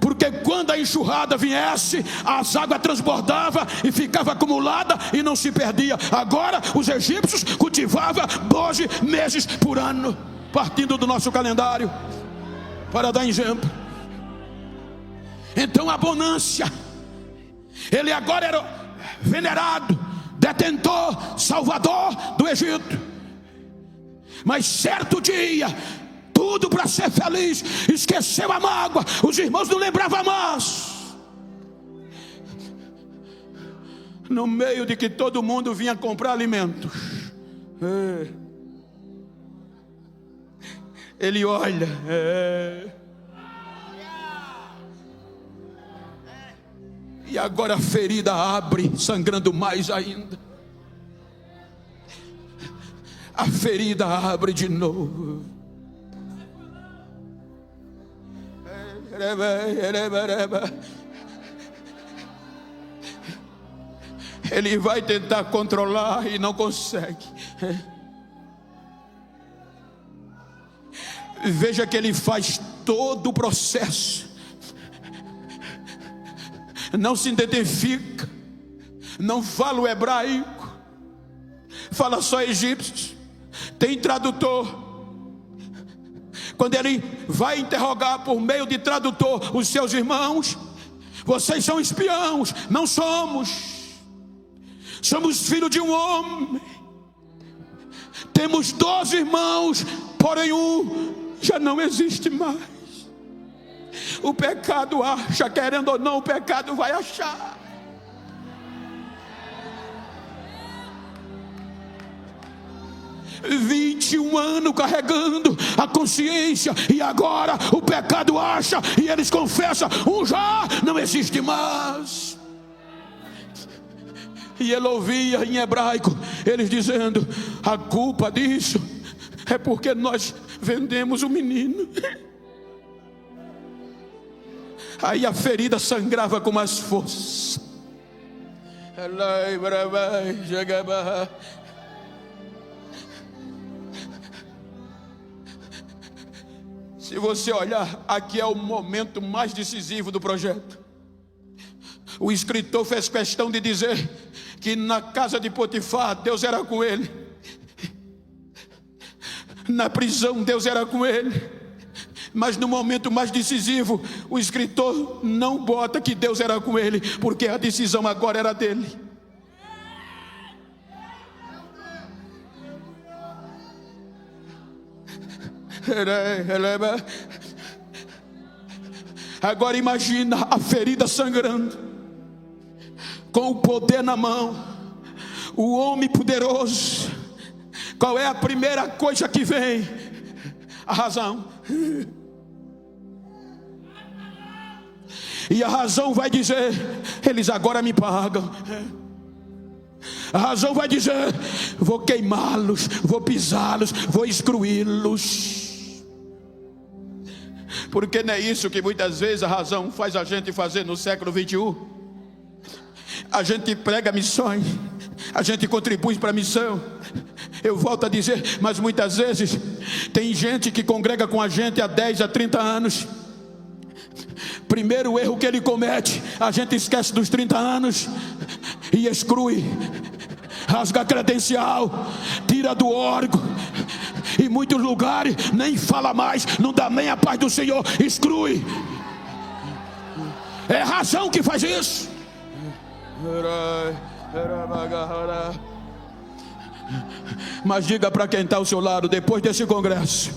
porque quando a enxurrada viesse, as águas transbordavam e ficava acumulada e não se perdia. Agora os egípcios cultivavam 12 meses por ano, partindo do nosso calendário, para dar exemplo. Então a bonância, ele agora era venerado, detentor, salvador do Egito. Mas certo dia, tudo para ser feliz, esqueceu a mágoa, os irmãos não lembravam mais. No meio de que todo mundo vinha comprar alimentos, ele olha, e agora a ferida abre, sangrando mais ainda. A ferida abre de novo. Ele vai tentar controlar e não consegue. Veja que ele faz todo o processo. Não se identifica, não fala o hebraico, fala só egípcio. Tem tradutor. Quando ele vai interrogar por meio de tradutor os seus irmãos, vocês são espiões. Não somos. Somos filhos de um homem. Temos 12 irmãos, porém um já não existe mais. O pecado acha, querendo ou não, o pecado vai achar. – 21 anos carregando a consciência, e agora o pecado acha, e eles confessam, um já não existe mais. E ele ouvia em hebraico eles dizendo: a culpa disso é porque nós vendemos o menino. Aí a ferida sangrava com mais força. Se você olhar, aqui é o momento mais decisivo do projeto. O escritor fez questão de dizer que na casa de Potifar, Deus era com ele. Na prisão, Deus era com ele. Mas no momento mais decisivo, o escritor não bota que Deus era com ele, porque a decisão agora era dele. Agora imagina a ferida sangrando. com o poder na mão, o homem poderoso, qual é a primeira coisa que vem? A razão. E a razão vai dizer: eles agora me pagam. A razão vai dizer: vou queimá-los, vou pisá-los, vou excluí-los. Porque não é isso que muitas vezes a razão faz a gente fazer no século 21? A gente prega missões, a gente contribui para a missão. Eu volto a dizer, mas muitas vezes tem gente que congrega com a gente há 10, há 30 anos. Primeiro erro que ele comete, a gente esquece dos 30 anos e exclui, rasga a credencial, tira do órgão. Em muitos lugares nem fala mais, não dá nem a paz do Senhor, exclui. É a razão que faz isso. Mas diga para quem está ao seu lado: depois desse congresso,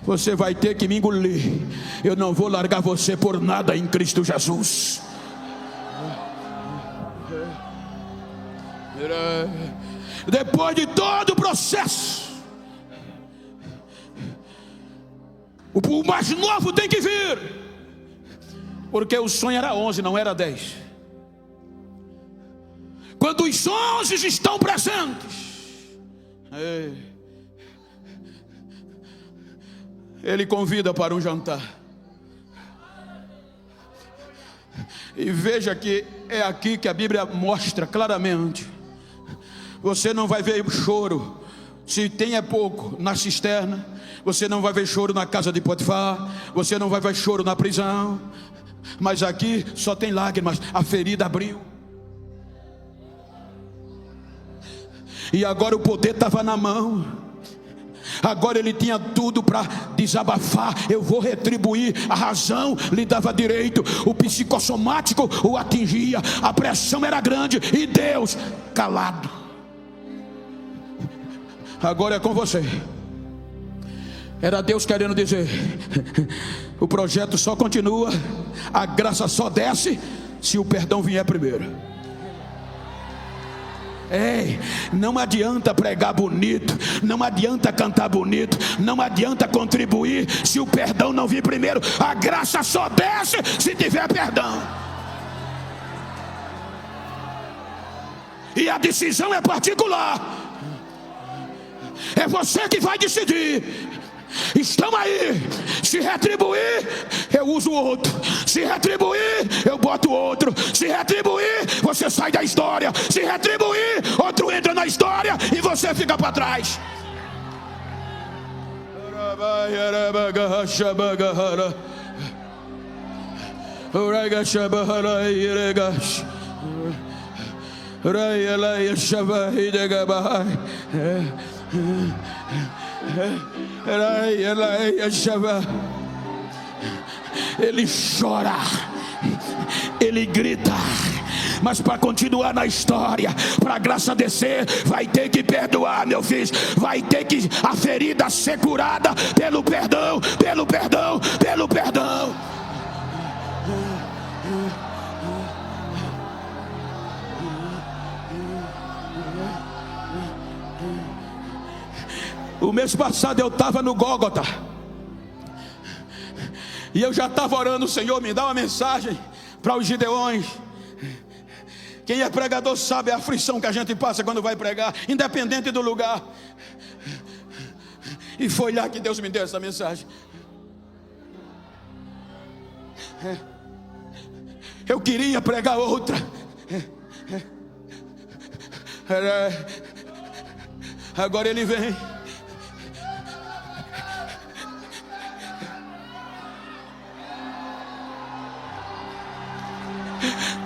você vai ter que me engolir. Eu não vou largar você por nada em Cristo Jesus. Depois de todo o processo, o mais novo tem que vir. Porque o sonho era 11, não era 10. Quando os 11 estão presentes, ele convida para um jantar. E veja que é aqui que a Bíblia mostra claramente: você não vai ver choro, se tem é pouco, na cisterna. Você não vai ver choro na casa de Potifar. Você não vai ver choro na prisão. Mas aqui só tem lágrimas. A ferida abriu. E agora o poder estava na mão. Agora ele tinha tudo para desabafar. Eu vou retribuir. A razão lhe dava direito. O psicossomático o atingia. A pressão era grande. E Deus calado. Agora é com você. Era Deus querendo dizer: o projeto só continua, a graça só desce se o perdão vier primeiro. Ei, não adianta pregar bonito, não adianta cantar bonito, não adianta contribuir se o perdão não vir primeiro. A graça só desce se tiver perdão. E a decisão é particular. É você que vai decidir. Estão aí. Se retribuir, eu uso outro. Se retribuir, eu boto outro. Se retribuir, você sai da história. Se retribuir, outro entra na história e você fica para trás. Ele chora, ele grita, mas para continuar na história, para a graça descer, vai ter que perdoar, meu filho. Vai ter que a ferida ser curada pelo perdão, pelo perdão, pelo perdão. O mês passado eu estava no Gólgota, e eu já estava orando: Senhor, me dá uma mensagem para os Gideões. Quem é pregador sabe a aflição que a gente passa quando vai pregar, independente do lugar. E foi lá que Deus me deu essa mensagem. Eu queria pregar outra. Agora ele vem.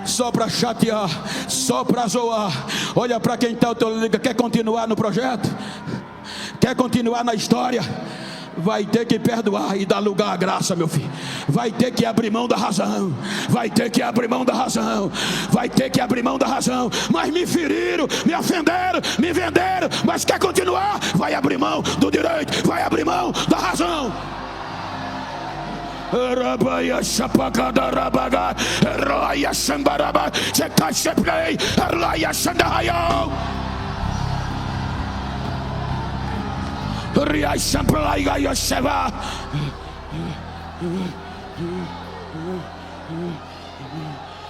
Só para chatear, só para zoar. Olha para quem está ao teu lado. Quer continuar no projeto? Quer continuar na história? Vai ter que perdoar e dar lugar à graça, meu filho. Vai ter que abrir mão da razão. Vai ter que abrir mão da razão. Vai ter que abrir mão da razão. Mas me feriram, me ofenderam, me venderam. Mas quer continuar? Vai abrir mão do direito. Vai abrir mão da razão. Rabaia Chapacada Rabaga, Roya Sambaraba, Chekacheplay, Roya Sandayo, Ria Samplaiga Yoseva.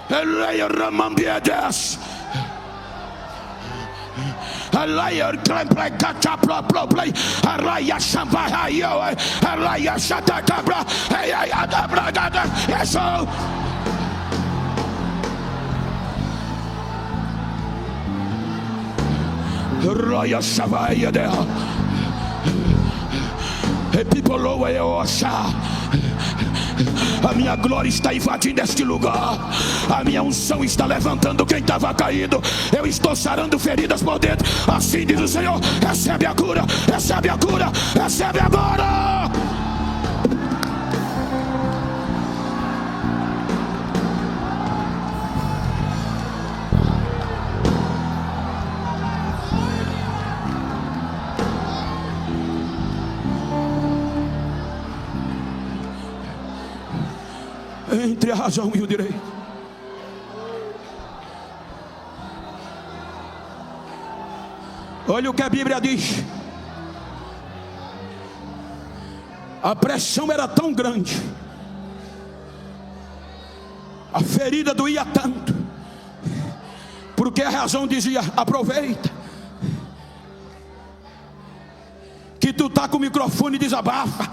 Elaya Ramambiadas. Elaya Tremplay Catapla Play. Elaya Shampahayo. Elaya Shatakabra. Elaya Dabragada. Yes, oh. Elaya Shavaya there. People lower your a minha glória está invadindo este lugar. A minha unção está levantando quem estava caído. Eu estou sarando feridas por dentro. Assim diz o Senhor. Recebe a cura, recebe a cura, recebe agora. Entre a razão e o direito. Olha o que a Bíblia diz. A pressão era tão grande, a ferida doía tanto, porque a razão dizia: aproveita que tu tá com o microfone e desabafa.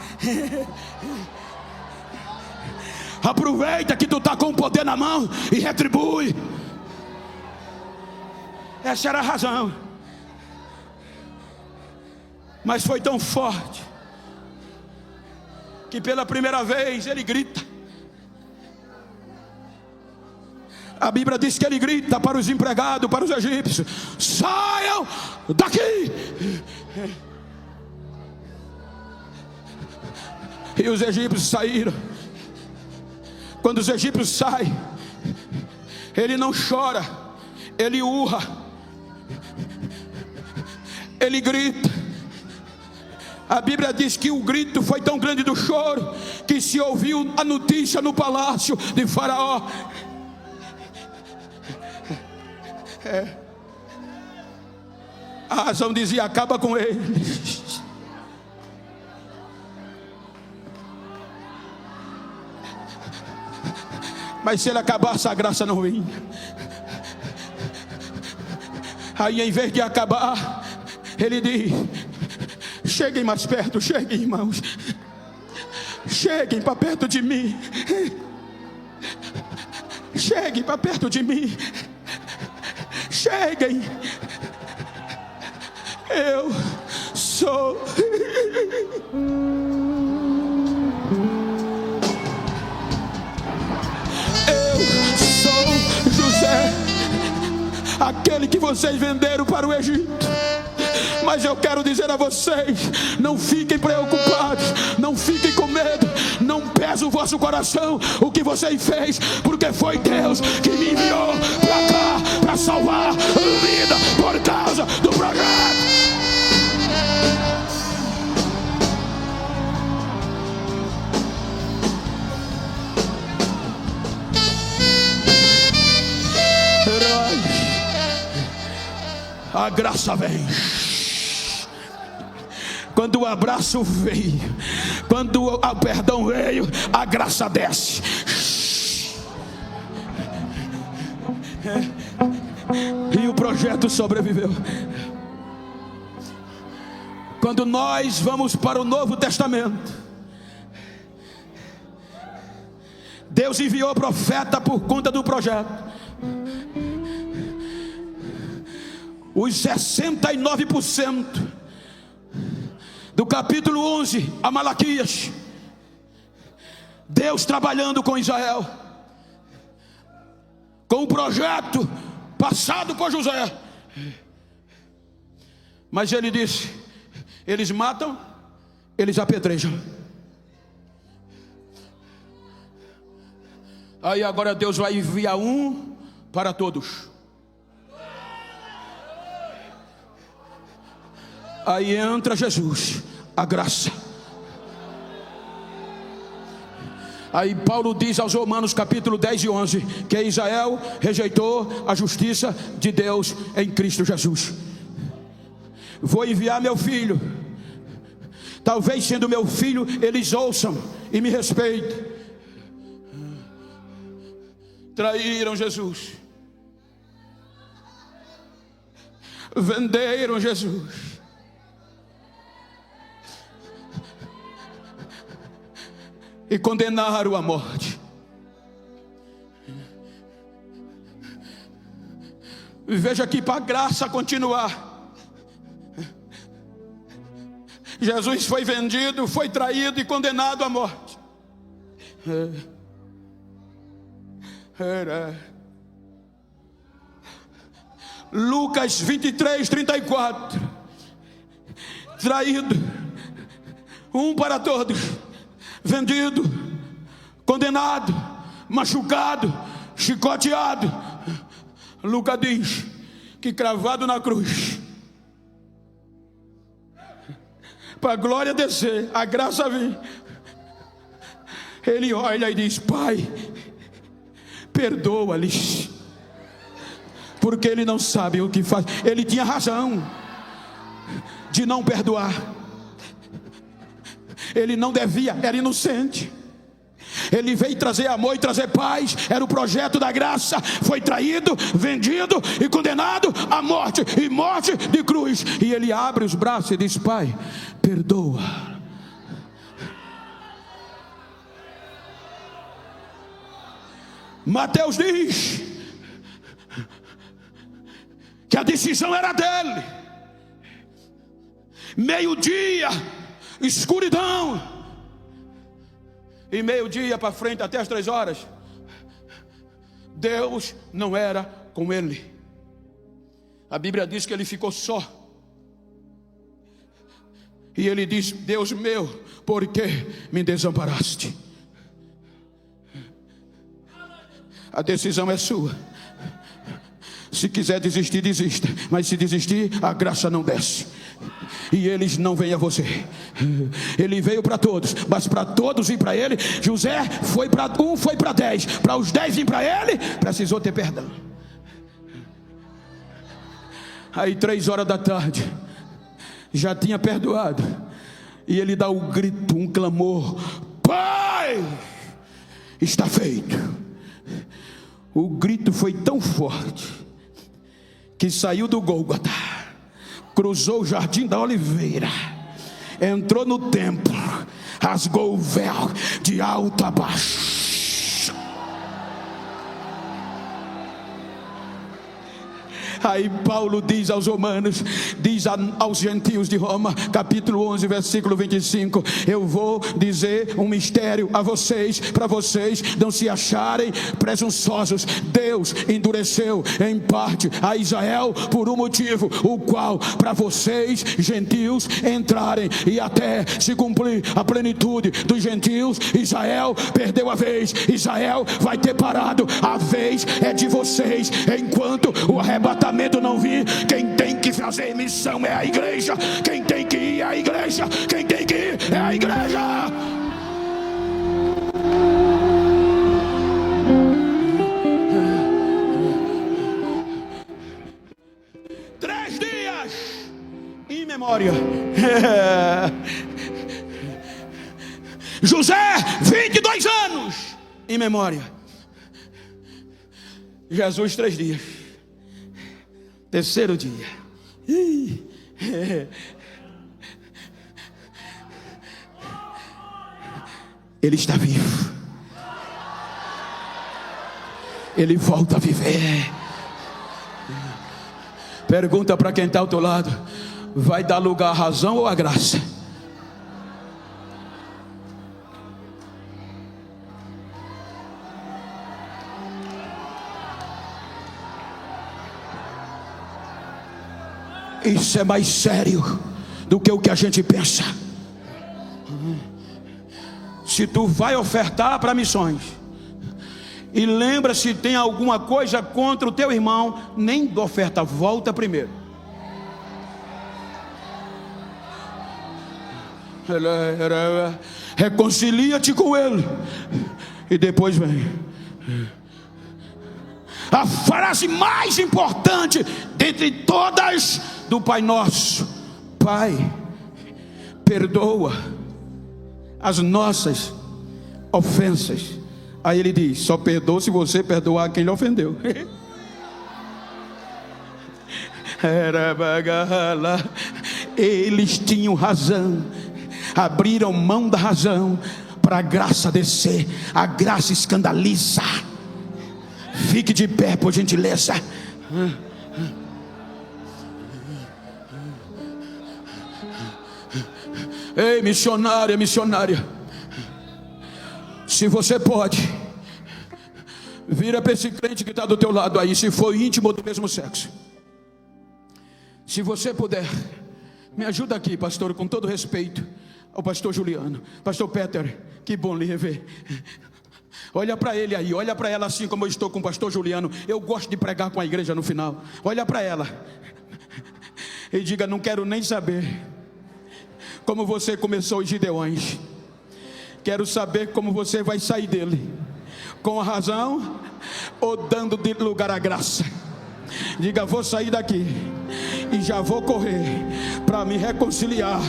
Aproveita que tu está com o poder na mão e retribui. Essa era a razão. Mas foi tão forte que pela primeira vez ele grita. A Bíblia diz que ele grita para os empregados, para os egípcios: saiam daqui. E os egípcios saíram. Quando os egípcios saem, ele não chora, ele urra, ele grita. A Bíblia diz que o grito foi tão grande do choro que se ouviu a notícia no palácio de Faraó. A razão dizia: acaba com ele. Mas se ele acabasse, a graça não vinha. Aí em vez de acabar, ele diz: cheguem mais perto, cheguem, irmãos. Cheguem para perto de mim. Cheguem para perto de mim. Cheguem. Eu sou. Aquele que vocês venderam para o Egito. Mas eu quero dizer a vocês: não fiquem preocupados, não fiquem com medo, não pese o vosso coração o que vocês fez, porque foi Deus que me enviou para cá, para salvar vida por causa do projeto. A graça vem. Quando o abraço veio, quando o perdão veio, a graça desce. E o projeto sobreviveu. Quando nós vamos para o Novo Testamento, Deus enviou profeta por conta do projeto. Os 69% do capítulo 11 a Malaquias, Deus trabalhando com Israel, com o projeto passado por José. Mas ele disse: eles matam, eles apedrejam. Aí agora Deus vai enviar um para todos. Aí entra Jesus, a graça. Aí Paulo diz aos Romanos capítulo 10 e 11 que Israel rejeitou a justiça de Deus em Cristo Jesus. Vou enviar meu filho. Talvez sendo meu filho eles ouçam e me respeitem. Traíram Jesus, venderam Jesus, e condenaram à morte. Veja que para a graça continuar, Jesus foi vendido, foi traído e condenado à morte. Lucas 23, 34. Traído, um para todos, vendido, condenado, machucado, chicoteado. Lucas diz que cravado na cruz, para a glória descer, a graça vir, ele olha e diz: Pai, perdoa-lhes, porque ele não sabe o que faz. Ele tinha razão de não perdoar. Ele não devia, era inocente. Ele veio trazer amor e trazer paz. Era o projeto da graça. Foi traído, vendido e condenado à morte, e morte de cruz. E ele abre os braços e diz: Pai, perdoa. Mateus diz que a decisão era dele. Meio-dia, escuridão, e meio-dia para frente até as 3 horas, Deus não era com ele. A Bíblia diz que ele ficou só. E ele diz: Deus meu, por que me desamparaste? A decisão é sua. Se quiser desistir, desista. Mas se desistir, a graça não desce. E eles não vêm a você. Ele veio para todos, mas para todos ir para ele, José foi para um, foi para 10. Para os 10 vir para ele, precisou ter perdão. Aí 3 horas da tarde, já tinha perdoado. E ele dá um grito, um clamor: Pai, está feito. O grito foi tão forte que saiu do Gólgota, cruzou o jardim da Oliveira, entrou no templo, rasgou o véu de alto a baixo. Aí Paulo diz aos romanos, diz aos gentios de Roma, capítulo 11, versículo 25: eu vou dizer um mistério a vocês, para vocês não se acharem presunçosos. Deus endureceu em parte a Israel por um motivo, o qual para vocês gentios entrarem, e até se cumprir a plenitude dos gentios, Israel perdeu a vez. Israel vai ter parado, a vez é de vocês. Enquanto o arrebatamento não vir, quem tem que fazer missão é a igreja. Quem tem que ir é a igreja. Quem tem que ir é a igreja. Três dias em memória. José, 22 anos em memória. Jesus, 3 dias. Terceiro dia. Ele está vivo. Ele volta a viver. Pergunta para quem está ao teu lado: vai dar lugar à razão ou à graça? Isso é mais sério do que o que a gente pensa. Se tu vai ofertar para missões e lembra, se tem alguma coisa contra o teu irmão, nem da oferta, volta primeiro. Reconcilia-te com ele. E depois vem a frase mais importante dentre todas do Pai Nosso: Pai, perdoa as nossas ofensas. Aí ele diz: só perdoa se você perdoar quem lhe ofendeu. Eles tinham razão, abriram mão da razão para a graça descer. A graça escandaliza. Fique de pé, por gentileza. Ei, missionária, missionária, se você pode, vira para esse crente que está do teu lado aí, se for íntimo ou do mesmo sexo. Se você puder, me ajuda aqui, pastor, com todo respeito ao pastor Juliano. Pastor Peter, que bom lhe rever. Olha para ele aí, olha para ela assim como eu estou com o pastor Juliano. Eu gosto de pregar com a igreja no final. Olha para ela e diga: não quero nem saber como você começou os Gideões. Quero saber como você vai sair dele, com a razão ou dando de lugar à graça. Diga: vou sair daqui e já vou correr para me reconciliar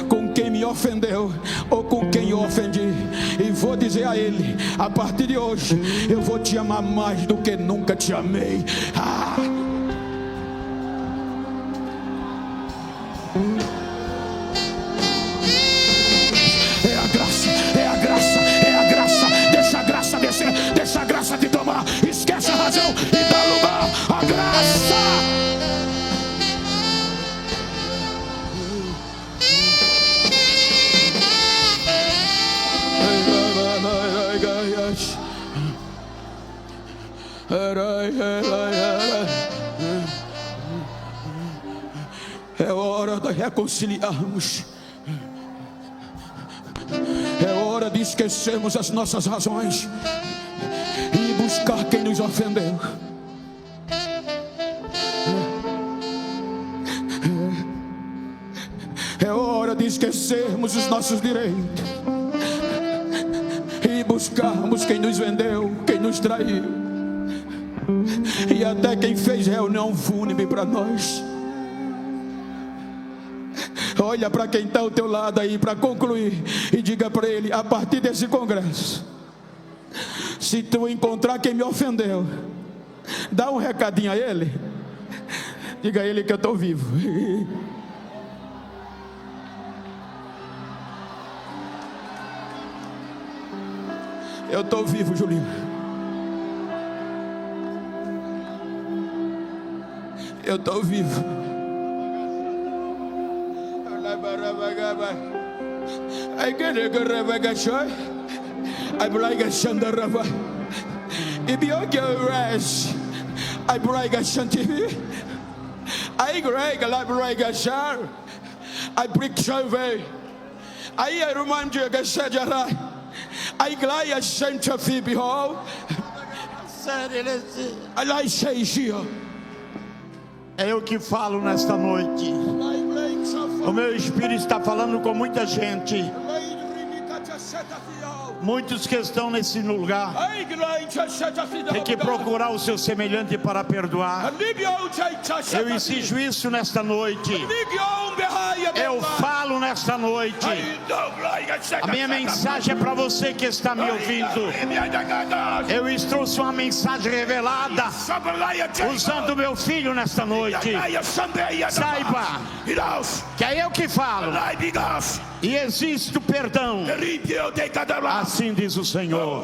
com quem me ofendeu ou com quem eu ofendi. E vou dizer a ele: a partir de hoje eu vou te amar mais do que nunca te amei. É a graça, é a graça, é a graça. Deixa a graça descer, deixa a graça te tomar. Esquece a razão e dá lugar à graça. É hora de reconciliarmos. É hora de esquecermos as nossas razões e buscar quem nos ofendeu. É hora de esquecermos os nossos direitos e buscarmos quem nos vendeu, quem nos traiu, e até quem fez reunião fúnebre para nós. Olha para quem está ao teu lado aí para concluir e diga para ele: a partir desse congresso, se tu encontrar quem me ofendeu, dá um recadinho a ele. Diga a ele que eu estou vivo. Eu estou vivo, Julinho. Eu estou vivo. I get a good revelation. I break a shanda rava. If you get rest, I break a shanty. I break a lab break a shar. I break survey. I remind you that Sajara. I glide a center fee behold. I like say here. É eu que falo nesta noite. O meu espírito está falando com muita gente. Muitos que estão nesse lugar tem que procurar o seu semelhante para perdoar. Eu exijo isso nesta noite. Eu falo nesta noite. A minha mensagem é para você que está me ouvindo. Eu trouxe uma mensagem revelada usando meu filho nesta noite. Saiba que é eu que falo e existe o perdão. Assim diz o Senhor.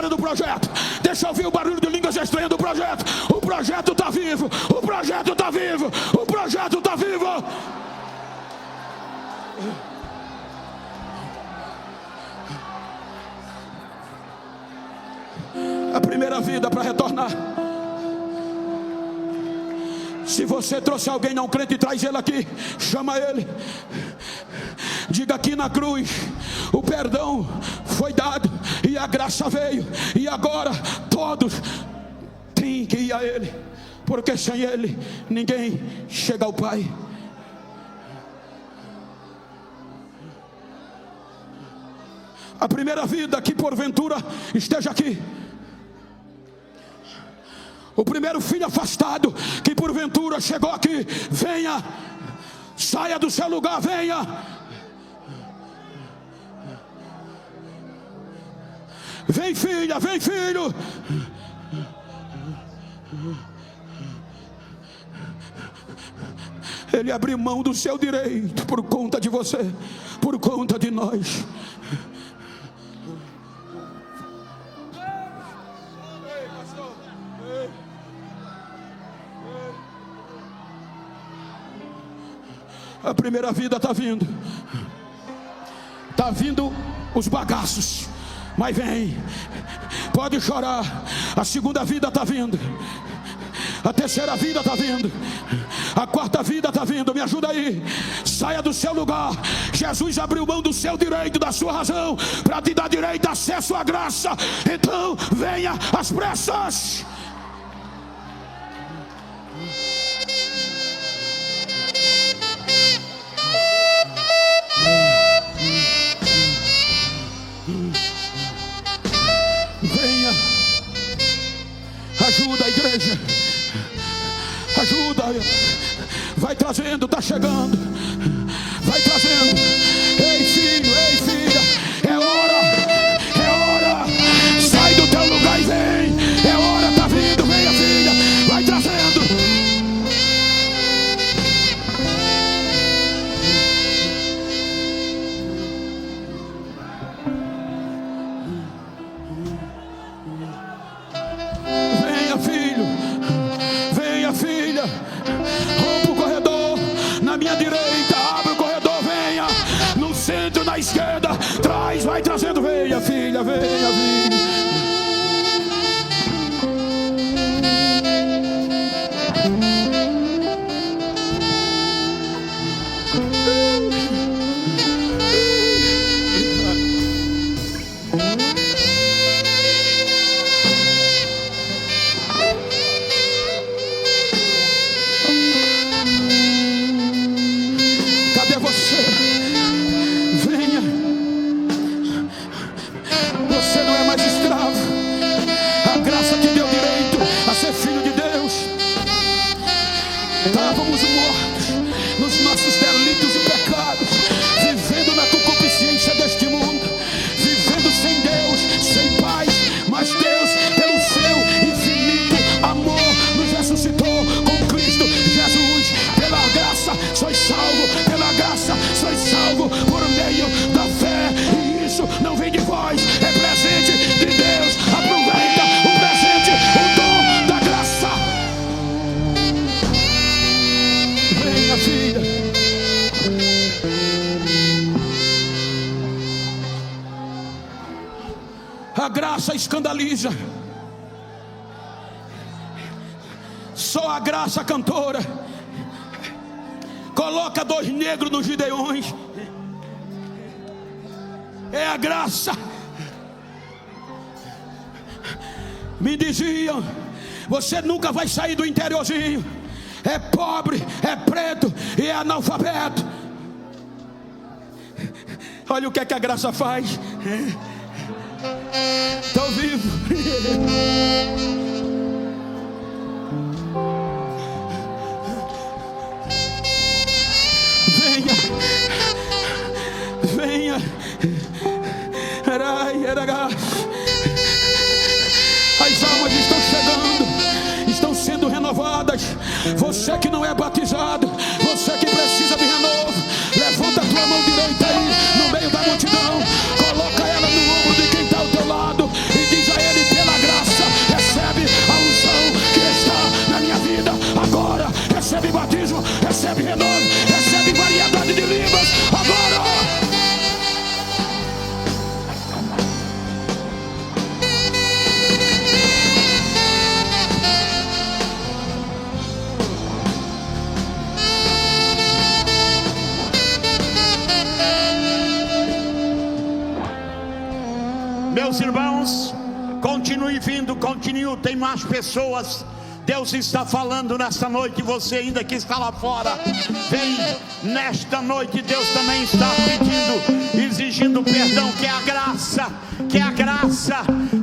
glória do projeto. Deixa eu ouvir o barulho de línguas estranhas do projeto. O projeto está vivo. O projeto está vivo. O projeto está vivo. A primeira vida para retornar. Se você trouxe alguém não crente, traz ele aqui. Chama ele. Diga: aqui na cruz o perdão foi dado e a graça veio, e agora todos têm que ir a ele, porque sem ele ninguém chega ao Pai. A primeira vida que porventura esteja aqui, o primeiro filho afastado que porventura chegou aqui, venha, saia do seu lugar, venha. Vem, filha, vem, filho. Ele abriu mão do seu direito por conta de você, por conta de nós. A primeira vida está vindo. Está vindo os bagaços, mas vem. Pode chorar. A segunda vida está vindo. A terceira vida está vindo. A quarta vida está vindo. Me ajuda aí. Saia do seu lugar. Jesus abriu mão do seu direito, da sua razão, para te dar direito, acesso à graça. Então venha às pressas. Venha. Ajuda a igreja. Ajuda. Vai trazendo, está chegando. Vai trazendo. Ei, filho, ei, filha. É hora. É hora. Sai do teu lugar e vem. É hora, está vindo. Venha, filha. Vai trazendo. Venha, filho. Venha, filha. Rompa o corredor na minha direita. Abre o corredor, venha. No centro, na esquerda. Traz, vai trazendo. Venha, filha, venha, filha. Cadê você? Venha. Você não é mais escravo. A graça te deu direito a ser filho de Deus. Estávamos mortos nos nossos delitos e pecados, vivendo na concupiscência deste mundo, vivendo sem Deus, sem paz. Mas Deus, pelo seu infinito amor, nos ressuscitou com Cristo Jesus. Pela graça sois salvo, pela graça sois salvo por meio da fé. E isso não vem de vós, é presente de Deus. Aproveita o presente, o dom da graça. Venha, filha. A graça escandaliza. Só a graça cantora coloca 2 negros nos Gideões. É a graça. Me diziam: você nunca vai sair do interiorzinho. É pobre, é preto e é analfabeto. Olha o que é que a graça faz. Estou vivo. Venha. Venha. As almas estão chegando, estão sendo renovadas. Você que não é batizado, você que precisa de renovo, levanta a tua mão direita aí no meio da multidão, coloca ela no ombro de quem está ao teu lado e diz a ele: Continue vindo, continue. Tem mais pessoas. Deus está falando nesta noite. Você ainda que está lá fora, vem nesta noite. Deus também está pedindo, exigindo perdão. Que é a graça, que é a graça,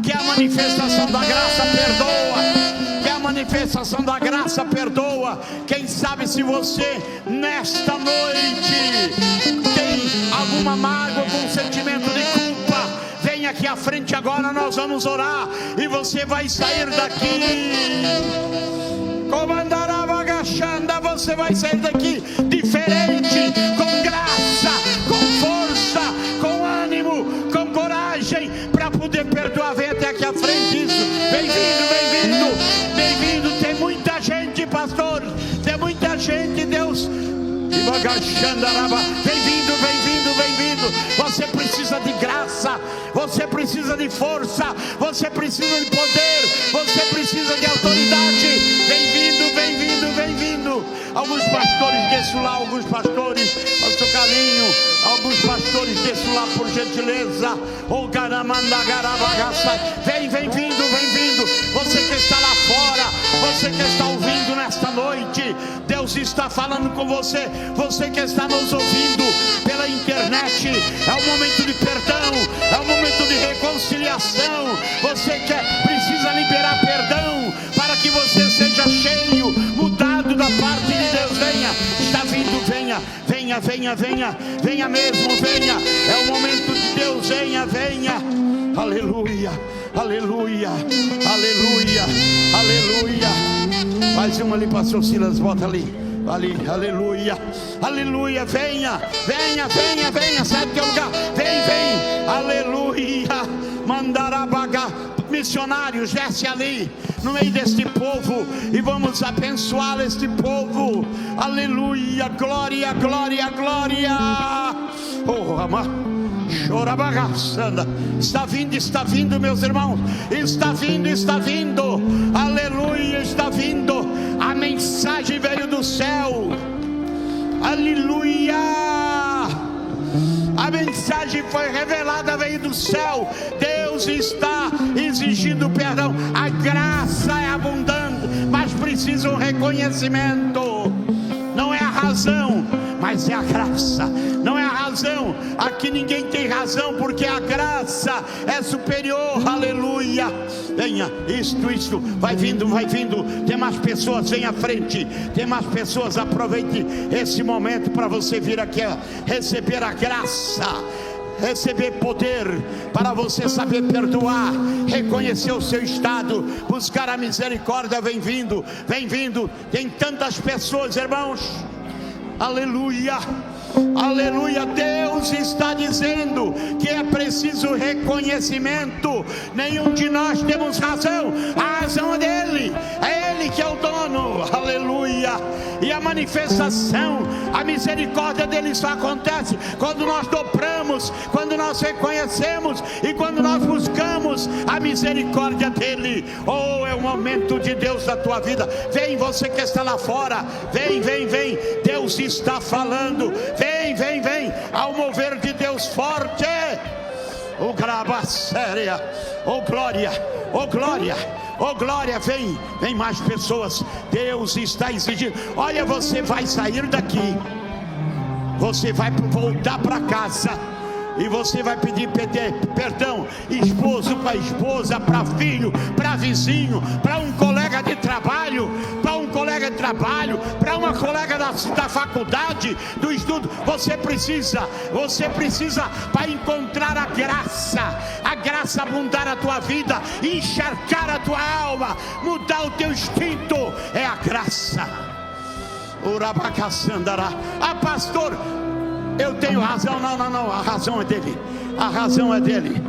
que é a manifestação da graça perdoa, que é a manifestação da graça perdoa. Quem sabe se você nesta noite tem alguma mágoa, algum sentimento de culpa, vem aqui à frente agora, nós vamos orar e você vai sair daqui. Comandará bagachanda, você vai sair daqui diferente, com graça, com força, com ânimo, com coragem, para poder perdoar. Vem até aqui à frente, isso. Bem-vindo, bem-vindo, bem-vindo. Tem muita gente, pastor, tem muita gente, Deus. E bagachandaraba, bem-vindo, bem-vindo, bem-vindo. Você precisa de graça, você precisa de força, você precisa de poder, você precisa de autoridade. Bem-vindo, bem-vindo, bem-vindo. Alguns pastores desçam lá, alguns pastores, pastor Calinho, alguns pastores desçam lá, por gentileza. Vem, bem-vindo, bem-vindo. Você que está lá fora, você que está ouvindo nesta noite, Deus está falando com você. Você que está nos ouvindo pela internet, é o momento de perdão, é o momento de reconciliação. Você que precisa liberar perdão para que você seja cheio, mudado da parte de Deus. Venha, está vindo, venha, venha, venha, venha, venha mesmo, venha. É o momento de Deus, venha, venha. Aleluia, aleluia, aleluia, aleluia. Mais uma ali, pastor Silas, bota ali. Ali, aleluia, aleluia, venha, venha, venha, venha, sai do teu lugar, vem, vem, aleluia, mandará bagar, missionários, desce ali, no meio deste povo, e vamos abençoar este povo, aleluia, glória, glória, glória, oh, amado. Está vindo, meus irmãos, está vindo, aleluia, está vindo. A mensagem veio do céu, aleluia. A mensagem foi revelada, veio do céu. Deus está exigindo perdão. A graça é abundante, mas precisa um reconhecimento. Não é a razão, mas é a graça. Não é a razão, aqui ninguém tem razão, porque a graça é superior, aleluia. Venha, isto, vai vindo, tem mais pessoas, vem à frente, tem mais pessoas, aproveite esse momento para você vir aqui, receber a graça, receber poder, para você saber perdoar, reconhecer o seu estado, buscar a misericórdia. Vem vindo, tem tantas pessoas, irmãos, aleluia, aleluia. Deus está dizendo que é preciso reconhecimento. Nenhum de nós temos razão, a razão é dele, é ele que é o dono, aleluia. E a manifestação, a misericórdia dele só acontece quando nós dobramos, quando nós reconhecemos e quando nós buscamos a misericórdia dele. Oh, é o momento de Deus na tua vida. Vem, você que está lá fora, vem, Deus está falando, vem, ao mover de Deus forte. Oh, grava séria, oh glória, oh glória, oh glória. Vem mais pessoas, Deus está exigindo. Olha, você vai sair daqui, você vai voltar para casa, e você vai pedir perdão, esposo para esposa, para filho, para vizinho, para um colega de trabalho, para uma colega da faculdade, do estudo. Você precisa para encontrar a graça abundar a tua vida, encharcar a tua alma, mudar o teu instinto, é a graça. Ah, pastor, eu tenho razão. Não, a razão é dele, a razão é dele,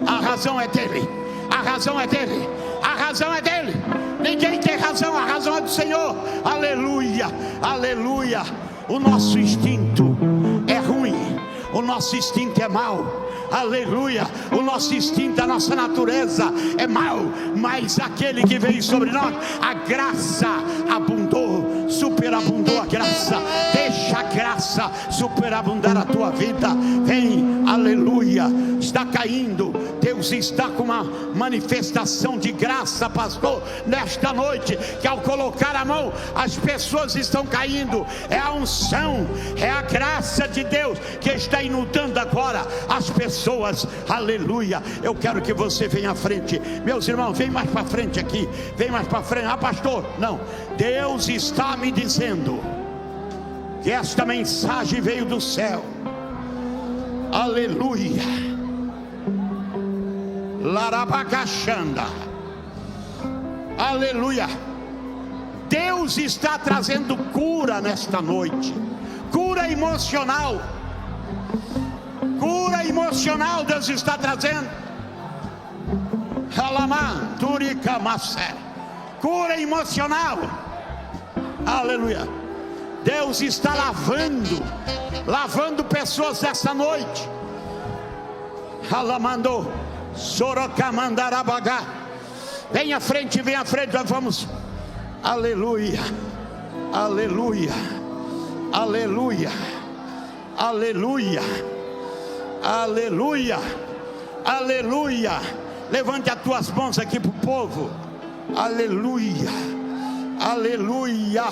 a razão é dele, a razão é dele, a razão é dele. Ninguém tem razão, a razão é do Senhor. Aleluia, aleluia. O nosso instinto é ruim, o nosso instinto é mau, aleluia. O nosso instinto, a nossa natureza é mau, mas aquele que veio sobre nós, a graça abundou, superabundou a graça. Deixa essa graça superabundar a tua vida. Vem, aleluia. Está caindo, Deus está com uma manifestação de graça, pastor, nesta noite, que ao colocar a mão, as pessoas estão caindo. É a unção, é a graça de Deus que está inundando agora as pessoas, aleluia. Eu quero que você venha à frente, meus irmãos, vem mais para frente aqui, vem mais para frente. Ah, pastor, não, Deus está me dizendo que esta mensagem veio do céu, aleluia. Larabacachanda, aleluia. Deus está trazendo cura nesta noite, cura emocional. Cura emocional Deus está trazendo. Cura emocional. Aleluia. Deus está lavando pessoas essa noite. Alamando Sorocamandarabagá. Vem à frente, nós vamos. Aleluia. Aleluia. Aleluia. Aleluia. Aleluia, aleluia. Levante as tuas mãos aqui para o povo. Aleluia, aleluia.